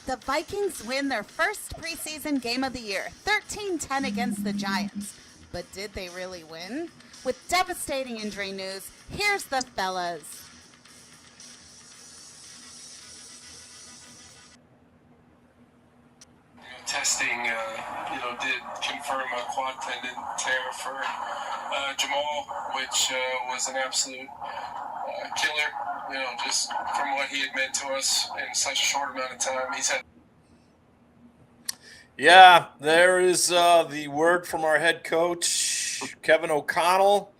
The Vikings win their first preseason game of the year, 13-10 against the Giants. But did they really win? With devastating injury news, here's the fellas. Testing, did confirm a quad tendon tear for Jamal, which was an absolute killer. Just from what he had meant to us in such a short amount of time. He's had. Yeah, there is the word from our head coach, Kevin O'Connell.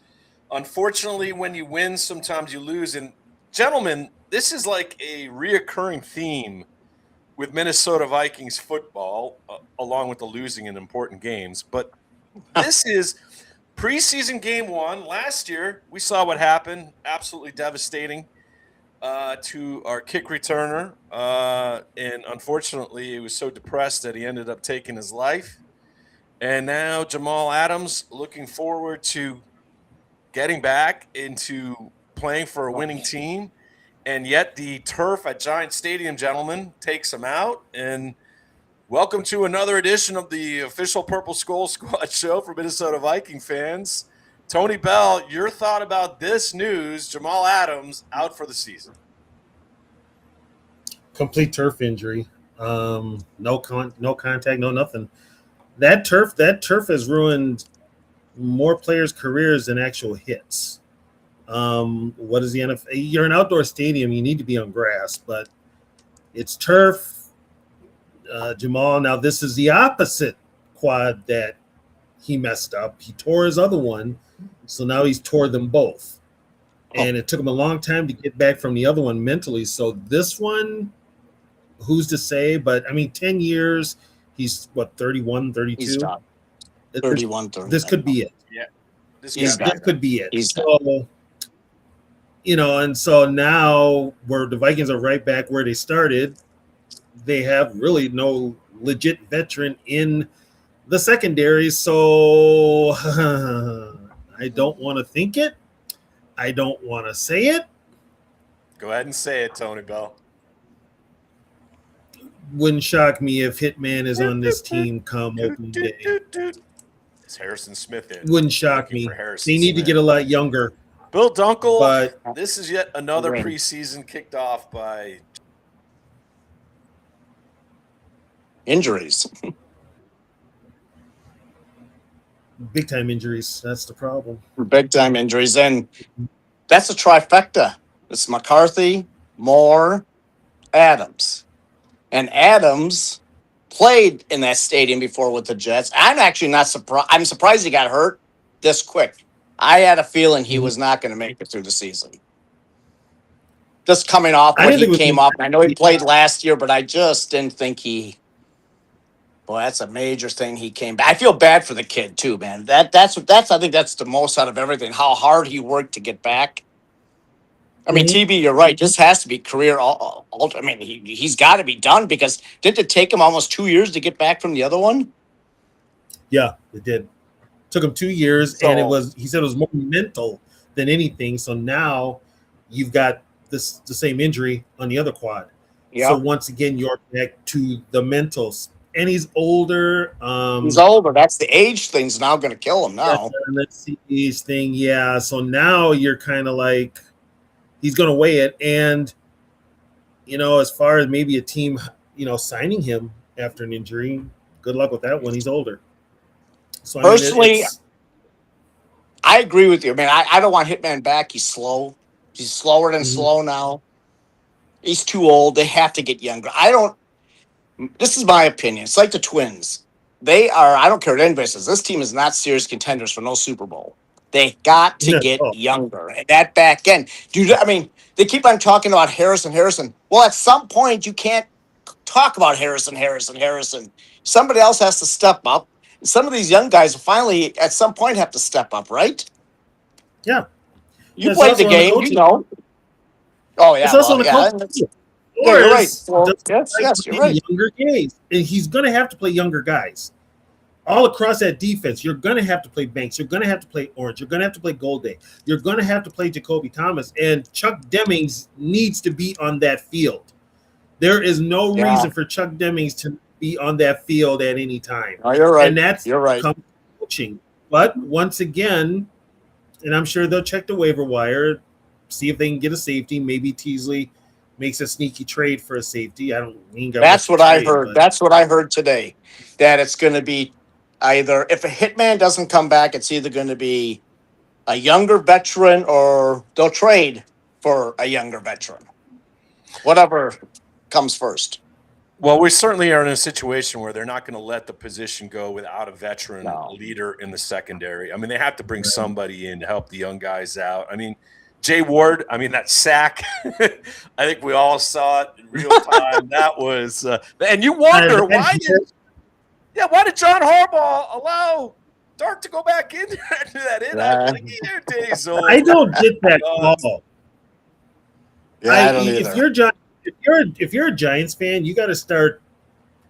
Unfortunately, when you win, sometimes you lose. And gentlemen, this is like a reoccurring theme with Minnesota Vikings football, along with the losing in important games. But this is preseason game one. Last year, we saw what happened. Absolutely devastating to our kick returner. And unfortunately, he was so depressed that he ended up taking his life. And now Jamal Adams looking forward to getting back into playing for a winning team. And yet the turf at Giant Stadium, gentlemen, takes him out. And welcome to another edition of the official Purple Skull Squad show for Minnesota Viking fans. Tony Bell, your thought about this news, Jamal Adams out for the season. Complete turf injury. No contact, no nothing. That turf has ruined more players' careers than actual hits. What is the NFL? You're an outdoor stadium. You need to be on grass, but it's turf. Jamal, now this is the opposite quad that he messed up. He tore his other one, so now he's tore them both. And it took him a long time to get back from the other one mentally. So this one, who's to say? But, 10 years, he's, 31, 32? He's done. 31, 30. This could be it. Yeah. This could be it. He's so, and so now where the Vikings are right back where they started, they have really no legit veteran in the secondary. So I don't want to think it. I don't want to say it. Go ahead and say it, Tony Bell. Wouldn't shock me if Hitman is on this team come opening day. It's Harrison Smith in. Wouldn't shock me. They need to get a lot younger. Bill Dunkel, but this is yet another preseason kicked off by injuries. Big time injuries. That's the problem. Big time injuries. And that's a trifecta. It's McCarthy, Moore, Adams. And Adams played in that stadium before with the Jets. I'm actually not surprised. I'm surprised he got hurt this quick. I had a feeling he was not going to make it through the season. Just coming off when he came up. I know he played last year, but I just didn't think he. Boy, that's a major thing. He came back. I feel bad for the kid too, man. That's I think that's the most out of everything. How hard he worked to get back. TB, you're right. This has to be career. He's got to be done because didn't it take him almost 2 years to get back from the other one? Yeah, it did. Took him 2 years, and he said it was more mental than anything. So now you've got the same injury on the other quad. Yeah. So once again, you're back to the mentals. And he's older. He's older. That's the age thing's now going to kill him now. Let's see age thing. Yeah. So now you're kind of like, he's going to weigh it. And, as far as maybe a team, signing him after an injury, good luck with that one. He's older. So personally, I agree with you. I don't want Hitman back. He's slow. He's slower than slow now. He's too old. They have to get younger. This is my opinion. It's like the Twins. They are, I don't care what anybody says, this team is not serious contenders for no Super Bowl. They got to get younger. And that back end. They keep on talking about Harrison. Well, at some point, you can't talk about Harrison. Somebody else has to step up. Some of these young guys finally, at some point, have to step up, right? Yeah. You played the game, you know. Oh, yeah. It's also on the coach. Yeah, you're right. Well, yes, you're right. Younger guys. And he's going to have to play younger guys. All across that defense, you're going to have to play Banks. You're going to have to play Orange. You're going to have to play Golday. You're going to have to play Jacoby Thomas. And Chuck Demings needs to be on that field. There is no Yeah. reason for Chuck Demings to be on that field at any time. Oh, you're right. And that's You're right. coaching. But once again, and I'm sure they'll check the waiver wire, see if they can get a safety. Maybe Teasley makes a sneaky trade for a safety. I don't mean That's what I heard. That's what I heard today. That it's going to be either, if a hitman doesn't come back, it's either going to be a younger veteran or they'll trade for a younger veteran. Whatever comes first. Well, we certainly are in a situation where they're not going to let the position go without a veteran No. leader in the secondary. I mean, they have to bring somebody in to help the young guys out. I mean, Jay Ward, I mean, that sack, I think we all saw it in real time. That was, and you wonder why did John Harbaugh allow Dart to go back in there and do that? I don't get that call. Yeah, I don't either. If you're a Giants fan, you got to start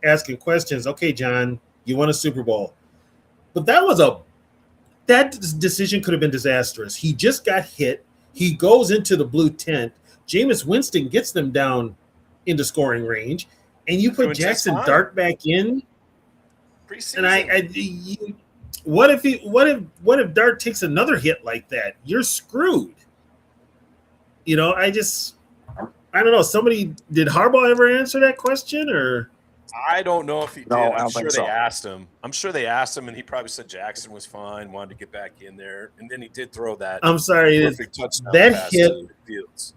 asking questions. Okay, John, you won a Super Bowl, but that decision could have been disastrous. He just got hit. He goes into the blue tent. Jameis Winston gets them down into scoring range, and you put Jackson Dart back in. And what if Dart takes another hit like that? You're screwed. You know, I don't know. Did Harbaugh ever answer that question, or? I don't know if he did. No, I'm sure they asked him. I'm sure they asked him, and he probably said Jackson was fine, wanted to get back in there, and then he did throw that. I'm sorry, perfect touchdown that hit. Fields.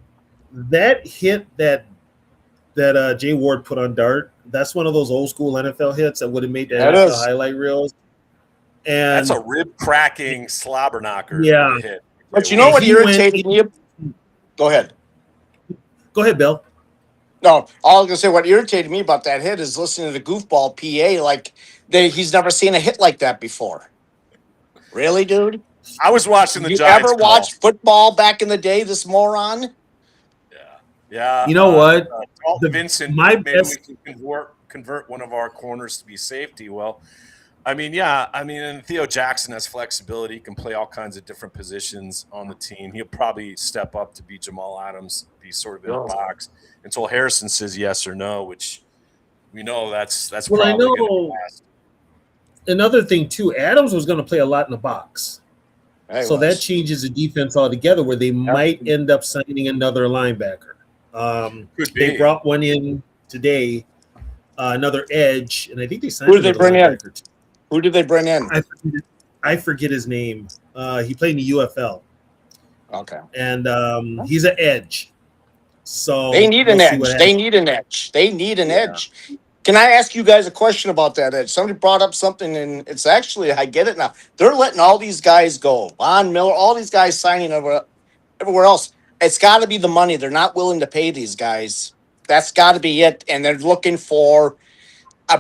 That hit that Jay Ward put on Dart. That's one of those old school NFL hits that would have made the NFL highlight reels. And that's a rib cracking slobber knocker. Yeah, hit. But you know what irritated me? Go ahead. Go ahead, Bill. No, all I was gonna say, what irritated me about that hit is listening to the goofball PA like he's never seen a hit like that before. Really, dude? I was watching the you Giants. You ever watched football back in the day, this moron? Yeah. You know what? Vincent, maybe we can convert one of our corners to be safety. Well, and Theo Jackson has flexibility. He can play all kinds of different positions on the team. He'll probably step up to be Jamal Adams, be sort of in a box until Harrison says yes or no, which we know that's well, probably I know another thing too. Adams was going to play a lot in the box, so that changes the defense altogether. Where they might end up signing another linebacker. They brought one in today, another edge, and I think they signed. Who did they bring in? Who did they bring in? I forget his name. He played in the UFL. Okay. And he's an edge. So they need an edge. They need an edge. They need an edge. Can I ask you guys a question about that edge? Somebody brought up something, and it's actually, I get it now. They're letting all these guys go. Von Miller, all these guys signing everywhere else. It's got to be the money. They're not willing to pay these guys. That's got to be it. And they're looking for.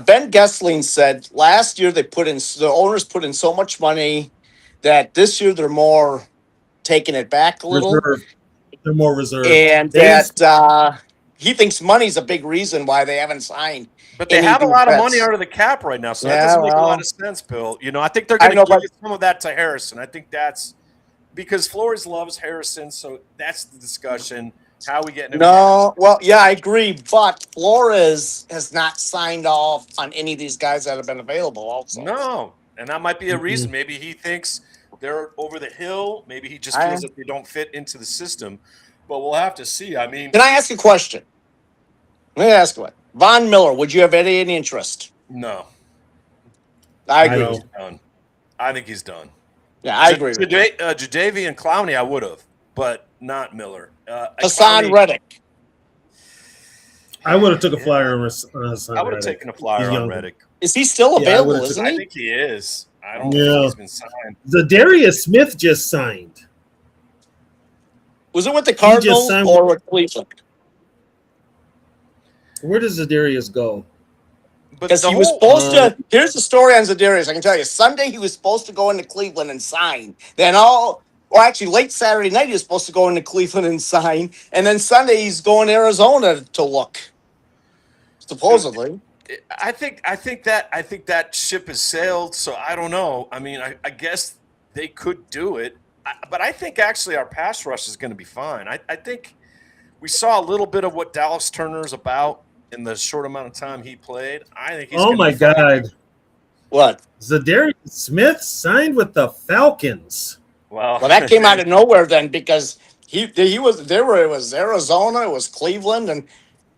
Ben Gessling said last year the owners put in so much money that this year they're more taking it back a little. Reserve. They're more reserved. And he thinks money's a big reason why they haven't signed. But they have a lot of money out of the cap right now, so that doesn't make a lot of sense, Bill. You know, I think they're going to give some of that to Harrison. I think that's because Flores loves Harrison, so that's the discussion. How we get? No, well, yeah, I agree, but Flores has not signed off on any of these guys that have been available. Also, no, and that might be a reason. Maybe he thinks they're over the hill. Maybe he just feels that they don't fit into the system. But we'll have to see. I mean, can I ask a question? Let me ask what Von Miller. Would you have any interest? No, I agree. I think he's done. Yeah, I agree. Jadeveon and Clowney, I would have, but not Miller. Hassan Reddick. I would have took a flyer on Hassan. I would have taken a flyer on Reddick. Is he still available? Isn't he? I think he is. I don't know if he's been signed. Zadarius Smith just signed. Was it with the Cardinals or with Cleveland? Where does Zadarius go? Because he was supposed to. Here's the story on Zadarius. I can tell you. Sunday he was supposed to go into Cleveland and sign. Then actually, late Saturday night he was supposed to go into Cleveland and sign, and then Sunday he's going to Arizona to look. Supposedly, I think that ship has sailed. So I don't know. I mean, I guess they could do it, but I think actually our pass rush is going to be fine. I think we saw a little bit of what Dallas Turner is about. in the short amount of time he played. I think he's Oh going to my be fine. God. What? Zadarius Smith signed with the Falcons. Well, Well, that came out of nowhere then because he was there. Where it was Arizona, it was Cleveland, and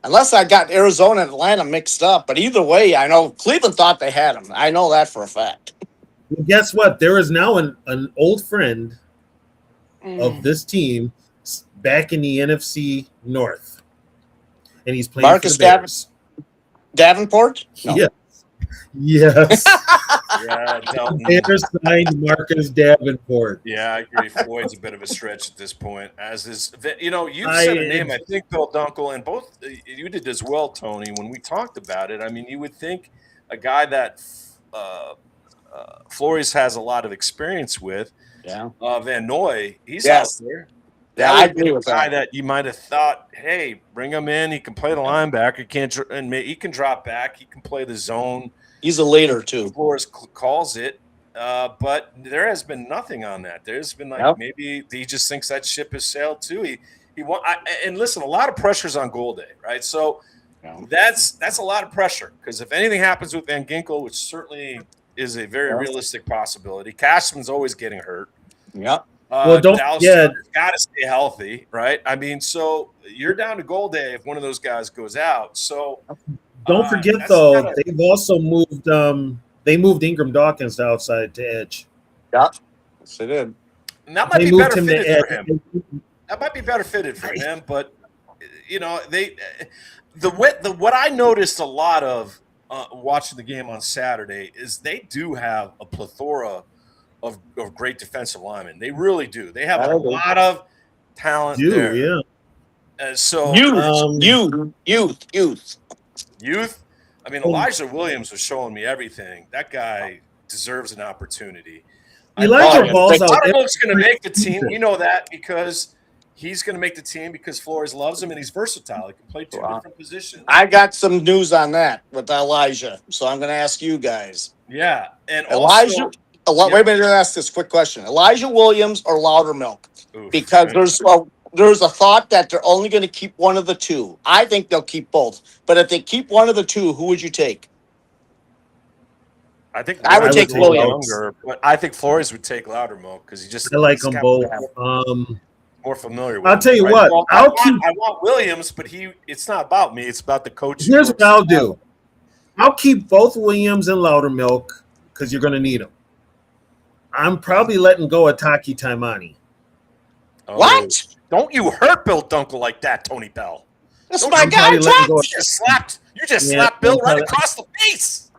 unless I got Arizona and Atlanta mixed up, but either way, I know Cleveland thought they had him. I know that for a fact. Well, guess what? There is now an old friend of this team back in the NFC North, and he's playing Marcus for the Bears. Davenport? No. Yes. Yes. yeah, Dalton. Bears signed Marcus Davenport. Yeah, I agree. Floyd's a bit of a stretch at this point. As is, you've said a name. I think Bill Dunkel and both you did as well, Tony. When we talked about it, I mean, you would think a guy that Flores has a lot of experience with. Yeah. Van Noy, he's Yes. out there. Yeah, I agree with guy that. that you might have thought, hey, bring him in. He can play the linebacker. He can drop back. He can play the zone. He's a leader too. Flores calls it, but there has been nothing on that. There's been maybe he just thinks that ship has sailed too. And listen, a lot of pressure's on Goulday, right? So that's a lot of pressure because if anything happens with Van Ginkel, which certainly is a very realistic possibility, Cashman's always getting hurt. Yeah. Well, Dallas got to stay healthy, right? I mean, so you're down to Goulday if one of those guys goes out. So don't forget though, they've also moved. They moved Ingram Dawkins to outside to edge. Yeah, yes, they did. And that might be better fitted for him. That might be better fitted for him, but what I noticed a lot of watching the game on Saturday is they do have a plethora of great defensive linemen. They really do. They have a lot of talent there. Yeah. So youth. I mean, Elijah Williams was showing me everything. That guy deserves an opportunity. Elijah Ball's out there. Loudermilk's going to make the team. You know that because he's going to make the team because Flores loves him and he's versatile. He can play two different positions. I got some news on that with Elijah, so I'm going to ask you guys. Yeah, and Elijah. Wait a minute, I'm going to ask this quick question: Elijah Williams or Loudermilk? Because there's a thought that they're only going to keep one of the two. I think they'll keep both, but if they keep one of the two, who would you take? I think I would take Williams, but I think Flores would take Loudermilk because I like them both. More familiar with. I'll tell you what. Well, I want Williams, but it's not about me. It's about the coach. Here's what I'll do. I'll keep both Williams and Loudermilk because you're going to need them. I'm probably letting go of Taki Taimani. Oh, what? Don't you hurt Bill Dunkel like that, Tony Bell? That's my guy. You just slapped Bill right across the face.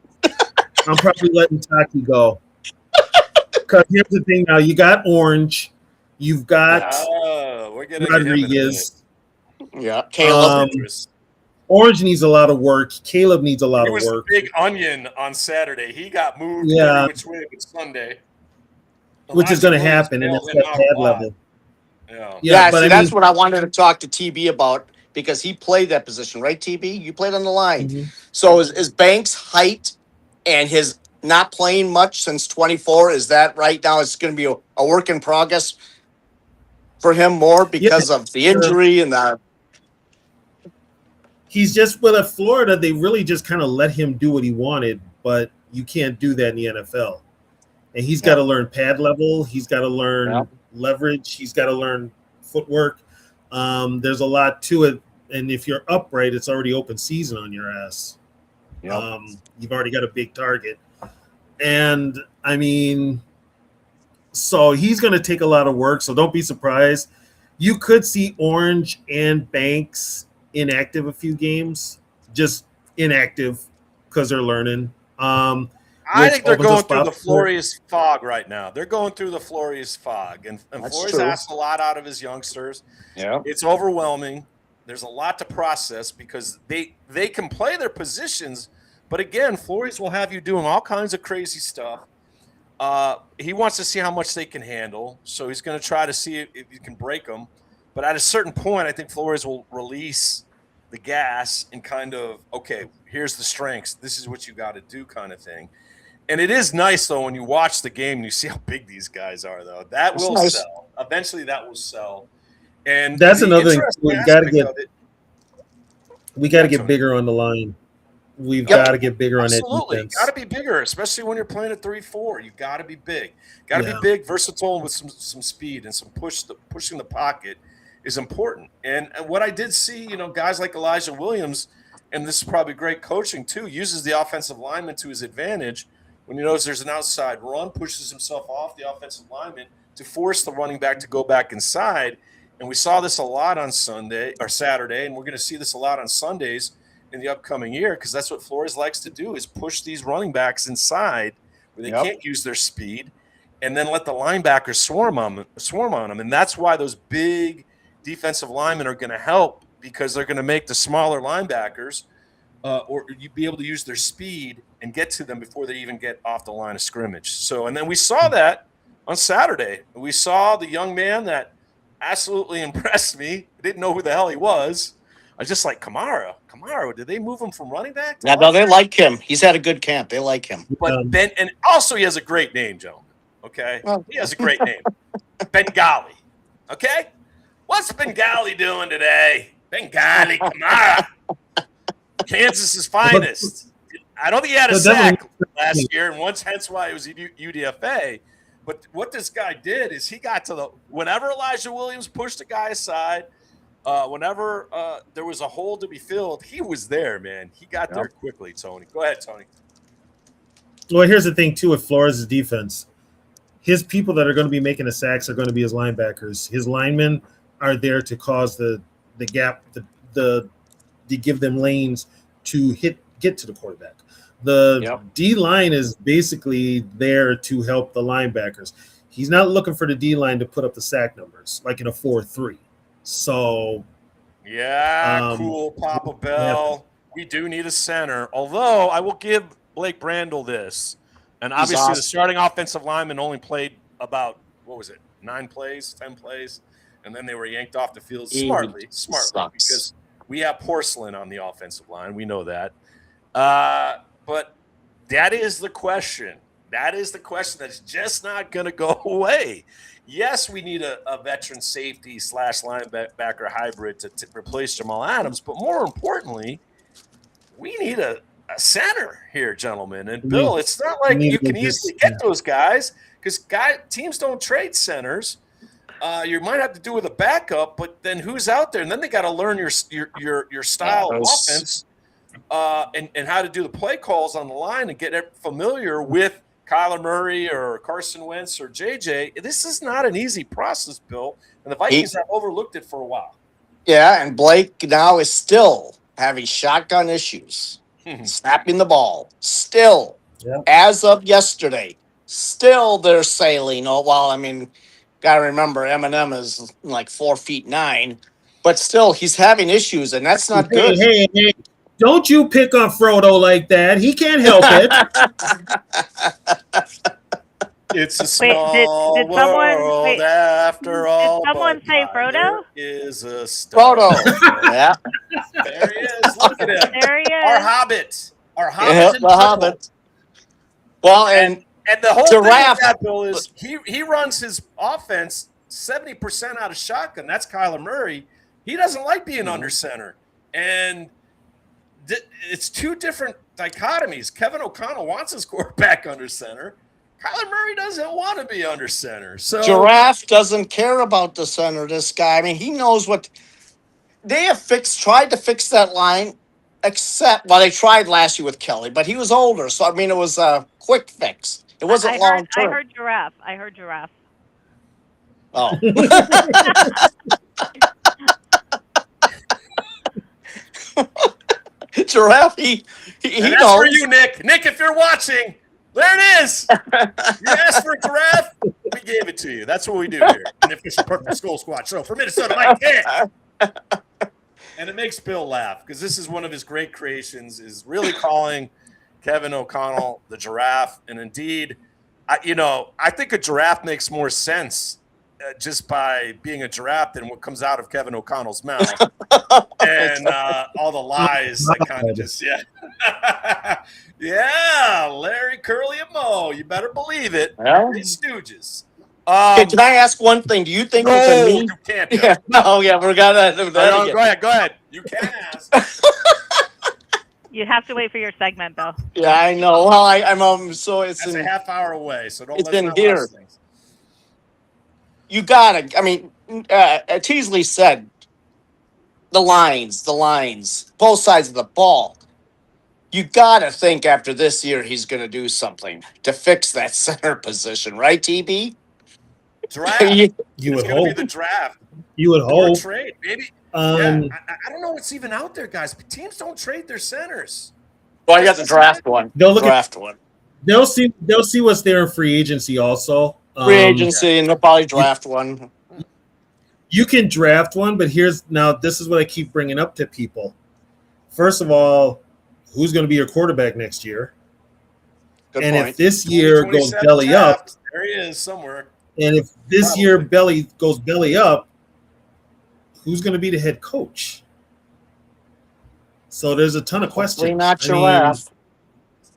I'm probably letting Taki go. Because here's the thing now. You got Orange. You've got Rodriguez. Yeah, Caleb. Orange needs a lot of work. Caleb needs a lot of work. He was a big onion on Saturday. He got moved every which way but Sunday. Which is going to happen, and it's that pad level. Yeah, but that's what I wanted to talk to TB about because he played that position, right, TB? You played on the line. Mm-hmm. So is Banks' height and his not playing much since 24, is that right now it's going to be a work in progress for him more because of the injury and the... He's just with Florida, they really just kind of let him do what he wanted, but you can't do that in the NFL. And he's got to learn pad level. He's got to learn leverage. He's got to learn footwork. There's a lot to it. And if you're upright, it's already open season on your ass. You've already got a big target. And, I mean, so he's going to take a lot of work. So don't be surprised. You could see Orange and Banks inactive a few games. Just inactive because they're learning. I think they're going through the Flores fog right now. They're going through the Flores fog. And Flores asked a lot out of his youngsters. Yeah, it's overwhelming. There's a lot to process because they can play their positions. But, again, Flores will have you doing all kinds of crazy stuff. He wants to see how much they can handle. So he's going to try to see if you can break them. But at a certain point, I think Flores will release the gas and kind of, okay, here's the strengths. This is what you got to do kind of thing. And it is nice, though, when you watch the game and you see how big these guys are, though. That will sell. Eventually, that will sell. And that's another thing. We got to get. We got to get Tony. bigger on the line. We've Yep. got to get bigger on that Absolutely. defense. Got to be bigger, especially when you're playing at 3-4. You got to be big. Got to Yeah. be big, versatile with some speed and some pushing the pocket is important. And what I did see, guys like Elijah Williams, and this is probably great coaching too, uses the offensive lineman to his advantage when he knows there's an outside run, pushes himself off the offensive lineman to force the running back to go back inside. And we saw this a lot on Sunday or Saturday, and we're going to see this a lot on Sundays in the upcoming year, because that's what Flores likes to do, is push these running backs inside where they can't use their speed, and then let the linebackers swarm on them. And that's why those big defensive linemen are going to help, because they're going to make the smaller linebackers or you be able to use their speed and get to them before they even get off the line of scrimmage. So, and then we saw that on Saturday. We saw the young man that absolutely impressed me. I didn't know who the hell he was. I was just like, Kamara, did they move him from running back? Yeah, no, they like him. He's had a good camp. They like him. But Ben, and also he has a great name, gentlemen. Okay, he has a great name, Bengali. Okay, what's Bengali doing today? Bengali Kamara, Kansas's finest. I don't think he had a sack last year, and hence why it was UDFA. But what this guy did is he got to whenever Elijah Williams pushed a guy aside. Whenever there was a hole to be filled, he was there, man. He got there quickly, Tony. Go ahead, Tony. Well, here's the thing, too, with Flores' defense. His people that are going to be making the sacks are going to be his linebackers. His linemen are there to cause the gap, to give them lanes to get to the quarterback. The D-line is basically there to help the linebackers. He's not looking for the D-line to put up the sack numbers, like in a 4-3. So, cool, Papa Bell. We do need a center. Although I will give Blake Brandel this, and obviously the starting offensive lineman only played about 9 plays, 10 plays, and then they were yanked off the field smartly, because we have porcelain on the offensive line. We know that, but that is the question. That is the question that's just not going to go away. Yes, we need a veteran safety / linebacker hybrid to replace Jamal Adams, but more importantly, we need a center here, gentlemen. And Bill, it's not like you can easily get those guys, because teams don't trade centers. You might have to do with a backup, but then who's out there? And then they got to learn your style of offense and how to do the play calls on the line and get familiar with Kyler Murray or Carson Wentz or JJ. This is not an easy process, Bill, and the Vikings have overlooked it for a while. Yeah, and Blake now is still having shotgun issues, snapping the ball. Still, as of yesterday, still they're sailing. Oh, well, I mean, got to remember Eminem is like 4'9", but still he's having issues, and that's not good. Hey. Don't you pick on Frodo like that. He can't help it. It's a small world after all. Did someone say Frodo? Is a star. Frodo. Yeah. There he is. Look at him. There he is. Our Hobbit. The Hobbit. Well, and the whole Giraffe, thing with that, Bill, is he runs his offense 70% out of shotgun. That's Kyler Murray. He doesn't like being under center. And it's two different dichotomies. Kevin O'Connell wants his quarterback under center. Kyler Murray doesn't want to be under center. So Giraffe doesn't care about the center, this guy. I mean, he knows what they have tried to fix that line, except, they tried last year with Kelly, but he was older. So, I mean, it was a quick fix. It wasn't long term. I heard giraffe. Oh. Giraffe, he that's knows. for you, Nick. Nick, if you're watching, there it is. You asked for a giraffe, we gave it to you. That's what we do here in the official Purple Skull Squad show for Minnesota Mike Pitt. And it makes Bill laugh, because this is one of his great creations, is really calling Kevin O'Connell the giraffe. And indeed, I think a giraffe makes more sense just by being a giraffe than what comes out of Kevin O'Connell's mouth. And all the lies that kind of just, Larry, Curly, and Moe. You better believe it. Yeah. These stooges. Can I ask one thing? Do you think you can't. we're gonna. Go ahead. You can ask. You have to wait for your segment, Bill. Yeah, I know. Well, I'm so it's That's in, a half hour away, so don't it's let's in not here. rush things. You gotta. I mean, Teasley said the lines, both sides of the ball. You gotta think after this year he's gonna do something to fix that center position, right, TB? Draft. You It's would going to be hope. the draft You would or hope. trade, maybe. Um, Yeah, I don't know what's even out there, guys. Teams don't trade their centers. Well, I got the draft one. They'll look Draft one. They'll see what's there in free agency also. Free agency, and they'll probably draft one. You can draft one, but this is what I keep bringing up to people. First of all, who's going to be your quarterback next year? Good And point. if this year goes 2027 belly up, draft, there he is somewhere. and if this Probably. year goes belly up, who's going to be the head coach? So there's a ton of questions. Hopefully not I mean, Giraffe.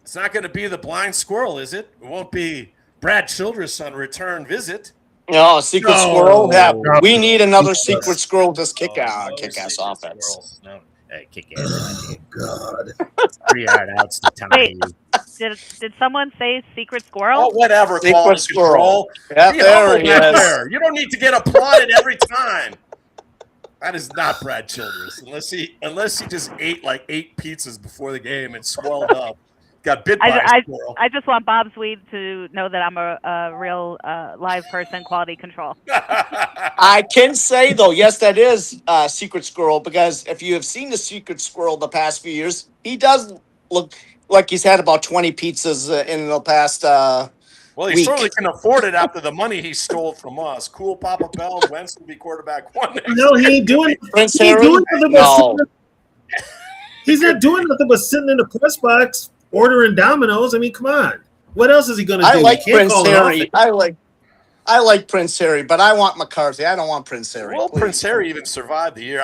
It's not going to be the blind squirrel, is it? It won't be Brad Childress on return visit. No, secret No. squirrel. Yeah, No. we need another No. secret squirrel. Just kick No ass secret offense. squirrels. No. Hey, kick Oh ass. God! 3 yard outs to tie Wait. you. Did someone say secret Oh, squirrel? whatever. Secret Quality squirrel. control. Yeah, Be there humble he back is. there. You don't need to get applauded every time. That is not Brad Childress, unless he just ate like 8 pizzas before the game and swelled up. Got bit by a squirrel. I just want Bob Swede to know that I'm a real live person, quality control. I can say though, yes, that is secret squirrel, because if you have seen the secret squirrel the past few years, he does look like he's had about 20 pizzas in the past. Well, he week. certainly can afford it after the money he stole from us. Cool, Papa Bell. Wentz will be quarterback 1 next No, he year. ain't doing. Prince He ain't Harry? doing nothing but No. He's not doing nothing but sitting in the press box ordering Domino's. I mean, come on. What else is he going to do? I like He can't Prince call an Harry. offense. I like Prince Harry, but I want McCarthy. I don't want Prince Harry. Well, please. Prince Harry even survived the year.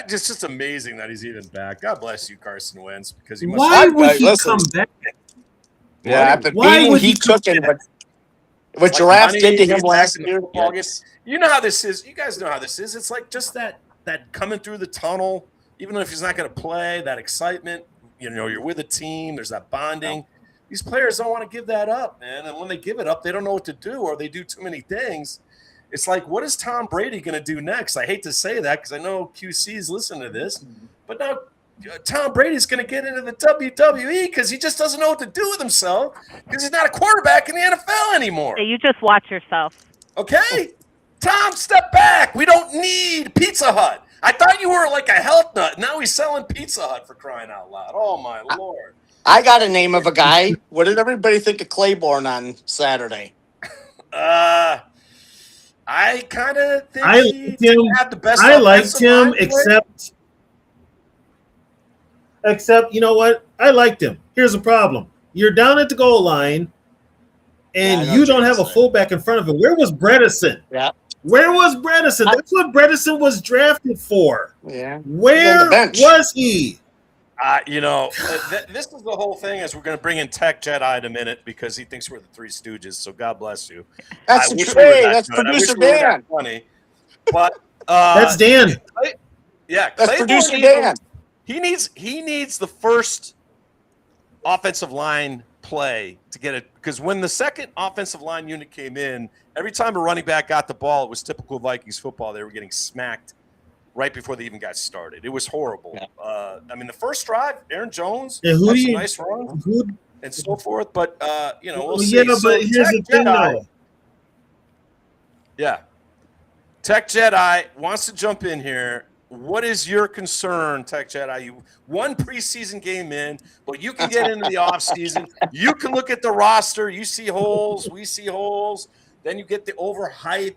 It's just amazing that he's even back. God bless you, Carson Wentz, because he must. Why would he Listen. come back? Yeah, after Why beating would he he took come it, back? what Giraffe money, did to him he's back last in the year. football game. You know how this is. You guys know how this is. It's like just that coming through the tunnel, even if he's not going to play, that excitement. You know, you're with a team. There's that bonding. These players don't want to give that up, man. And when they give it up, they don't know what to do, or they do too many things. It's like, what is Tom Brady going to do next? I hate to say that because I know QC's listening to this, but now Tom Brady's going to get into the WWE because he just doesn't know what to do with himself because he's not a quarterback in the NFL anymore. Hey, you just watch yourself. Okay? Tom, step back. We don't need Pizza Hut. I thought you were like a health nut. Now he's selling Pizza Hut, for crying out loud. Oh, my Lord. I got a name of a guy. What did everybody think of Claiborne on Saturday? I kind of think I he liked him. didn't have the best I liked offensive him, line play. except you know what? I liked him. Here's the problem: you're down at the goal line, and Yeah, I know you what don't you're have a saying. fullback in front of him. Where was Bredesen? Yeah. Where was Bredesen? That's what Bredesen was drafted for. Yeah. Where the bench. was he? This is the whole thing. Is we're going to bring in Tech Jedi in a minute because he thinks we're the Three Stooges. So God bless you. That's I wish the we were hey, that that's good. I producer wish we were that Dan. funny, but That's Dan. yeah, That's Claiborne producer needs- Dan. He needs the first offensive line play to get it, because when the second offensive line unit came in, every time a running back got the ball, it was typical Vikings football. They were getting smacked right before they even got started. It was horrible. Yeah. I mean, the first drive, Aaron Jones And who had do some you- nice runs Who? and so forth, but we'll Well, see. yeah, but So here's Tech the thing, Jedi- though. Yeah. Tech Jedi wants to jump in here. What is your concern, Tech Jedi? You one preseason game in, but you can get into the offseason. You can look at the roster. You see holes. We see holes. Then you get the overhype.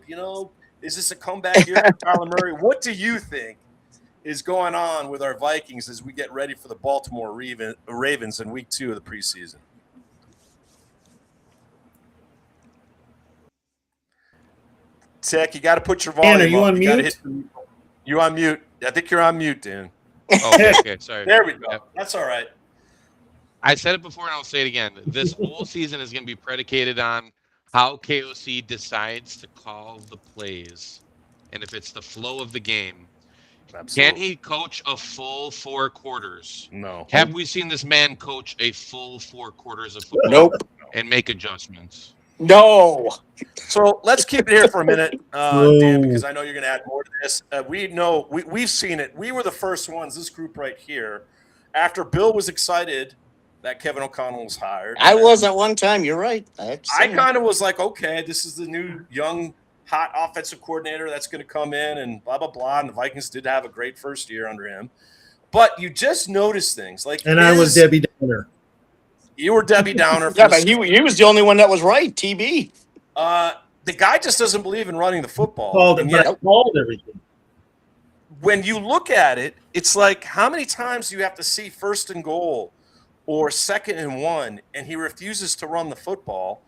Is this a comeback year for Kyler Murray? What do you think is going on with our Vikings as we get ready for the Baltimore Ravens in week 2 of the preseason? Tech, you got to put your volume Dan, are you up. on gotta mute? You on mute. I think you're on mute, Dan. Oh, okay, sorry. There we go. Yep. That's all right. I said it before and I'll say it again. This whole season is going to be predicated on how KOC decides to call the plays and if it's the flow of the game. Absolutely. Can he coach a full 4 quarters? No. Have we seen this man coach a full 4 quarters of football Nope. and make adjustments? No. So let's keep it here for a minute, No. Dan, because I know you're going to add more to this. We've seen it. We were the first ones, this group right here, after Bill was excited that Kevin O'Connell was hired. I was at one time. You're right. I kind of was like, okay, this is the new young hot offensive coordinator that's going to come in and blah, blah, blah. And the Vikings did have a great first year under him. But you just notice things like I was Debbie Downer. You were Debbie Downer. Yeah, but he was the only one that was right. TB. The guy just doesn't believe in running the football. Called everything. When you look at it, it's like how many times do you have to see 1st and goal or 2nd and 1, and he refuses to run the football.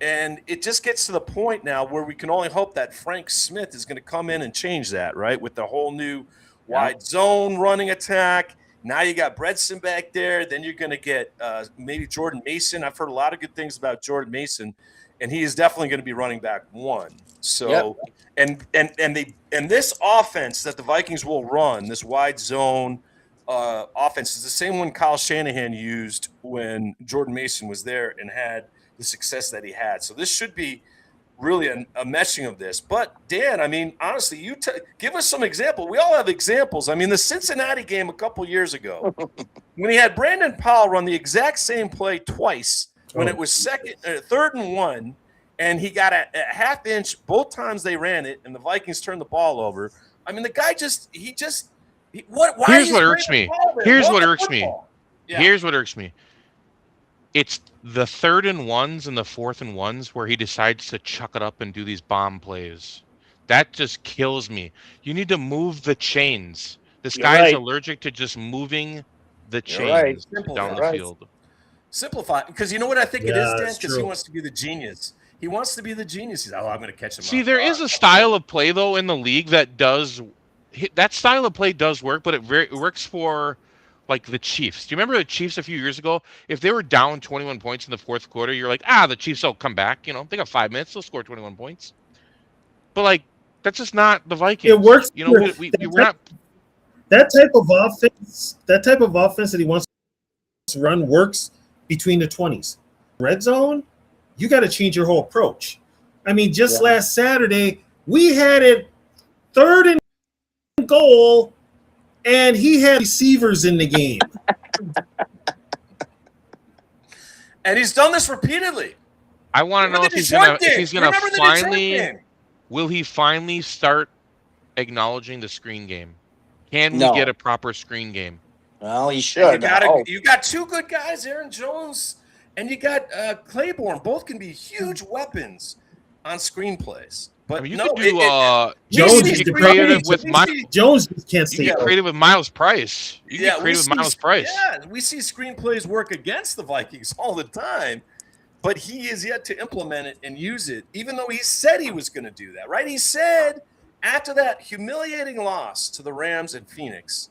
And it just gets to the point now where we can only hope that Frank Smith is going to come in and change that, right? With the whole new wide zone running attack. Now you got Bredson back there. Then you're going to get maybe Jordan Mason. I've heard a lot of good things about Jordan Mason, and he is definitely going to be running back 1. So, and this offense that the Vikings will run, this wide zone offense, is the same one Kyle Shanahan used when Jordan Mason was there and had the success that he had. So this should be really a meshing of this. But Dan, I mean, honestly, you give us some example. We all have examples. I mean, the Cincinnati game a couple years ago, when he had Brandon Powell run the exact same play twice, when it was 3rd and 1, and he got a half inch both times they ran it, and the Vikings turned the ball over. I mean, the guy Here's what irks me. Here's what irks me. Here's what irks me. It's the 3rd and 1s and the 4th and 1s where he decides to chuck it up and do these bomb plays. That just kills me. You need to move the chains. This guy is allergic to just moving the chains down the field. Simplify, because you know what I think it is, Dan? Because he wants to be the genius. He wants to be the genius. He's I'm going to catch him. See, there is a style of play though in the league that does that style of play does work, but it works for like the Chiefs. Do you remember the Chiefs a few years ago? If they were down 21 points in the 4th quarter, you're like, the Chiefs will come back. You know, they got 5 minutes, they'll score 21 points. But like, that's just not the Vikings. It works. You know, we're not. That type of offense. That type of offense that he wants to run works between the 20s. Red zone, you got to change your whole approach. I mean, just last Saturday, we had it 3rd and goal, and he had receivers in the game. And he's done this repeatedly. I want to know if he's gonna finally. Will he finally start acknowledging the screen game? Can we get a proper screen game? Well, he should. You got 2 good guys, Aaron Jones, and you got Claiborne. Both can be huge weapons on screenplays. But I mean, you no, could do Jones you get creative with Jones can't you say get creative with Miles Price. You get creative with Miles Price. Yeah, we see screenplays work against the Vikings all the time, but he is yet to implement it and use it, even though he said he was going to do that, right? He said after that humiliating loss to the Rams in Phoenix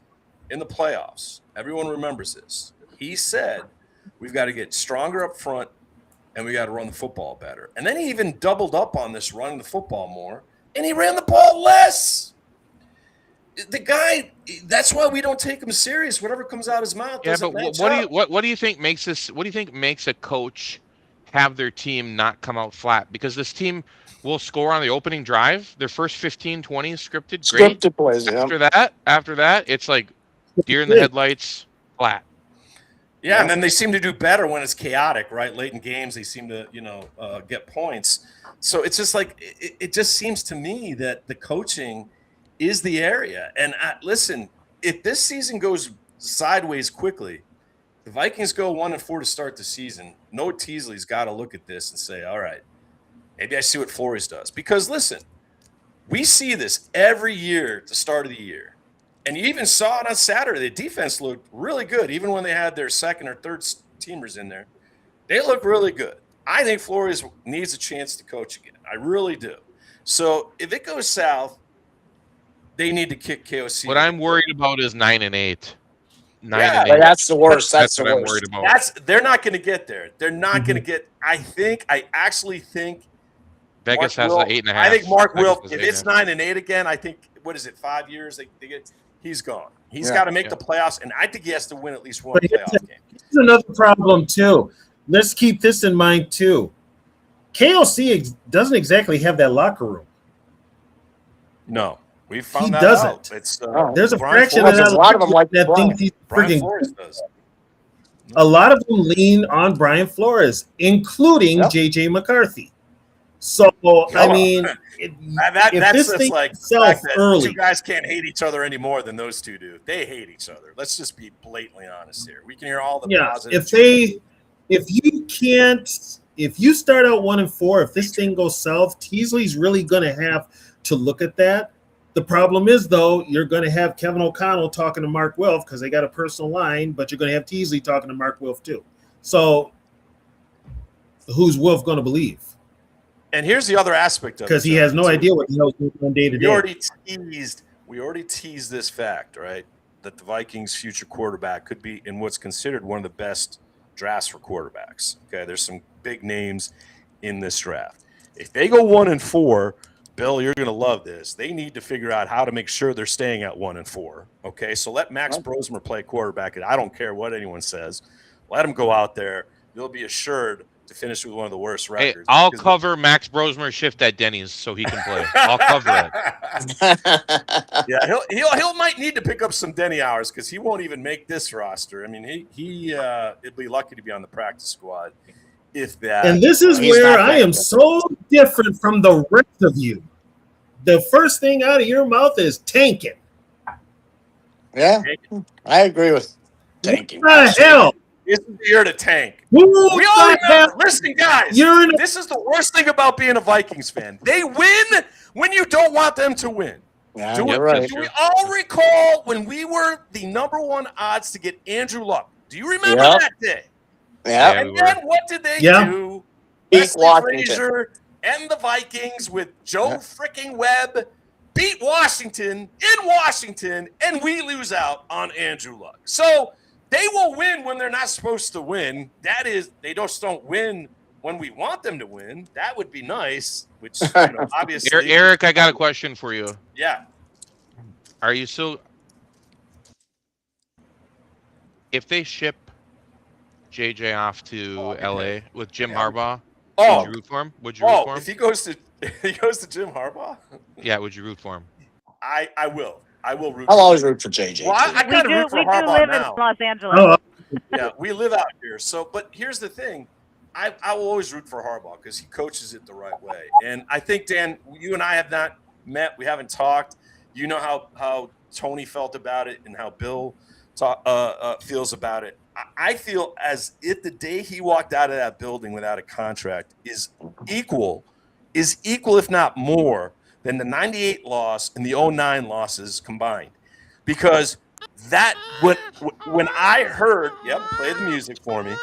in the playoffs, everyone remembers this. He said, we've got to get stronger up front, and we got to run the football better. And then he even doubled up on this running the football more, and he ran the ball less. The guy, that's why we don't take him serious. Whatever comes out his mouth doesn't match up. What do you think makes this? What do you think makes a coach have their team not come out flat? Because this team will score on the opening drive, their first 15, 20 scripted, great. Scripted plays, After that, it's like deer in the headlights, flat. Yeah, and then they seem to do better when it's chaotic, right? Late in games, they seem to, get points. So it's just like it just seems to me that the coaching is the area. And listen, if this season goes sideways quickly, the Vikings go 1-4 to start the season. Noah Teasley's got to look at this and say, all right, maybe I see what Flores does. Because listen, we see this every year at the start of the year. And you even saw it on Saturday. The defense looked really good, even when they had their second or third teamers in there. They look really good. I think Flores needs a chance to coach again. I really do. So if it goes south, they need to kick KOC. What I'm worried about is 9-8. 9-8. That's the worst. That's the what worst. I'm worried about. They're not going to get there. They're not going to get. I actually think Vegas has an 8.5. I think Mark will. If it's 9-8 again, I think what is it? 5 years? They get he's gone. He's got to make the playoffs, and I think he has to win at least one But playoff game. Here's another problem too. Let's keep this in mind too. KOC doesn't exactly have that locker room. No, we found He that doesn't. out. It's There's a Brian fraction Flores, of that a lot of them like that Brian. thinks he's Brian freaking. Flores does. A lot of them lean on Brian Flores, including Yep. JJ McCarthy. So I mean, if That's this just thing like the sells fact that early, two guys can't hate each other any more than those two do. They hate each other. Let's just be blatantly honest here. We can hear all the positive. If you start out 1-4, if this thing goes south, Teasley's really going to have to look at that. The problem is, though, you're going to have Kevin O'Connell talking to Mark Wilf because they got a personal line, but you're going to have Teasley talking to Mark Wilf too. So who's Wilf going to believe? And here's the other aspect of it. Because he has no idea what the hell's going on day to day. We already teased this fact, right? That the Vikings' future quarterback could be in what's considered one of the best drafts for quarterbacks. Okay, there's some big names in this draft. If they go 1-4, Bill, you're going to love this. They need to figure out how to make sure they're staying at 1-4. Okay, so let Max Brosmer play quarterback, and I don't care what anyone says. Let him go out there. They'll be assured to finish with one of the worst records. Hey, I'll cover Max Brosmer's shift at Denny's so he can play. I'll cover it. Yeah, he'll might need to pick up some Denny hours because he won't even make this roster. I mean, he'd be lucky to be on the practice squad if that. And this is where I am so different from the rest of you. The first thing out of your mouth is tanking. Yeah, I agree with tanking. What the hell? This is the year to tank. Who We all the remember. hell? Listen, guys. This is the worst thing about being a Vikings fan. They win when you don't want them to win. Yeah, Do you're right. we all recall when we were the #1 odds to get Andrew Luck? Do you remember Yep. that day? Yeah. And then what did they Yeah. do? Beat Wesley Washington. Frazier and the Vikings with Joe freaking Webb beat Washington in Washington, and we lose out on Andrew Luck. So they will win when they're not supposed to win. That is, they just don't win when we want them to win. That would be nice, which obviously. Eric, I got a question for you. Yeah. Are you still? If they ship JJ off to LA with Jim Harbaugh, would you root for him? Would you root for him? If he goes to Jim Harbaugh? Yeah, would you root for him? I will. I will root. I'll always root for JJ. Well, I kind of root for We do Harbaugh live now. in Los Angeles. Oh, Yeah, we live out here. So, but here's the thing. I will always root for Harbaugh because he coaches it the right way. And I think, Dan, you and I have not met. We haven't talked. You know how Tony felt about it and how Bill feels about it. I feel as if the day he walked out of that building without a contract is equal, if not more, than the 98 loss and the 09 losses combined. Because that when I heard, play the music for me.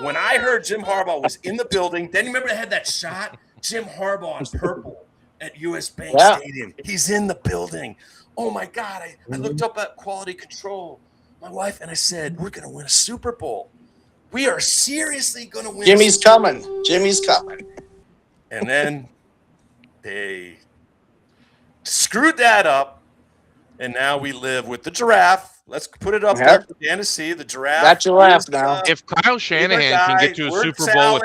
When I heard Jim Harbaugh was in the building, then you remember they had that shot? Jim Harbaugh in purple at US Bank Stadium. He's in the building. Oh my God. I looked up at quality control, my wife, and I said, we're going to win a Super Bowl. We are seriously going to win. Jimmy's coming. Jimmy's coming. And then they screwed that up, and now we live with the giraffe. Let's put it up there for Dan to see. The giraffe. Got your laugh now. If Kyle Shanahan can get to a Super Bowl with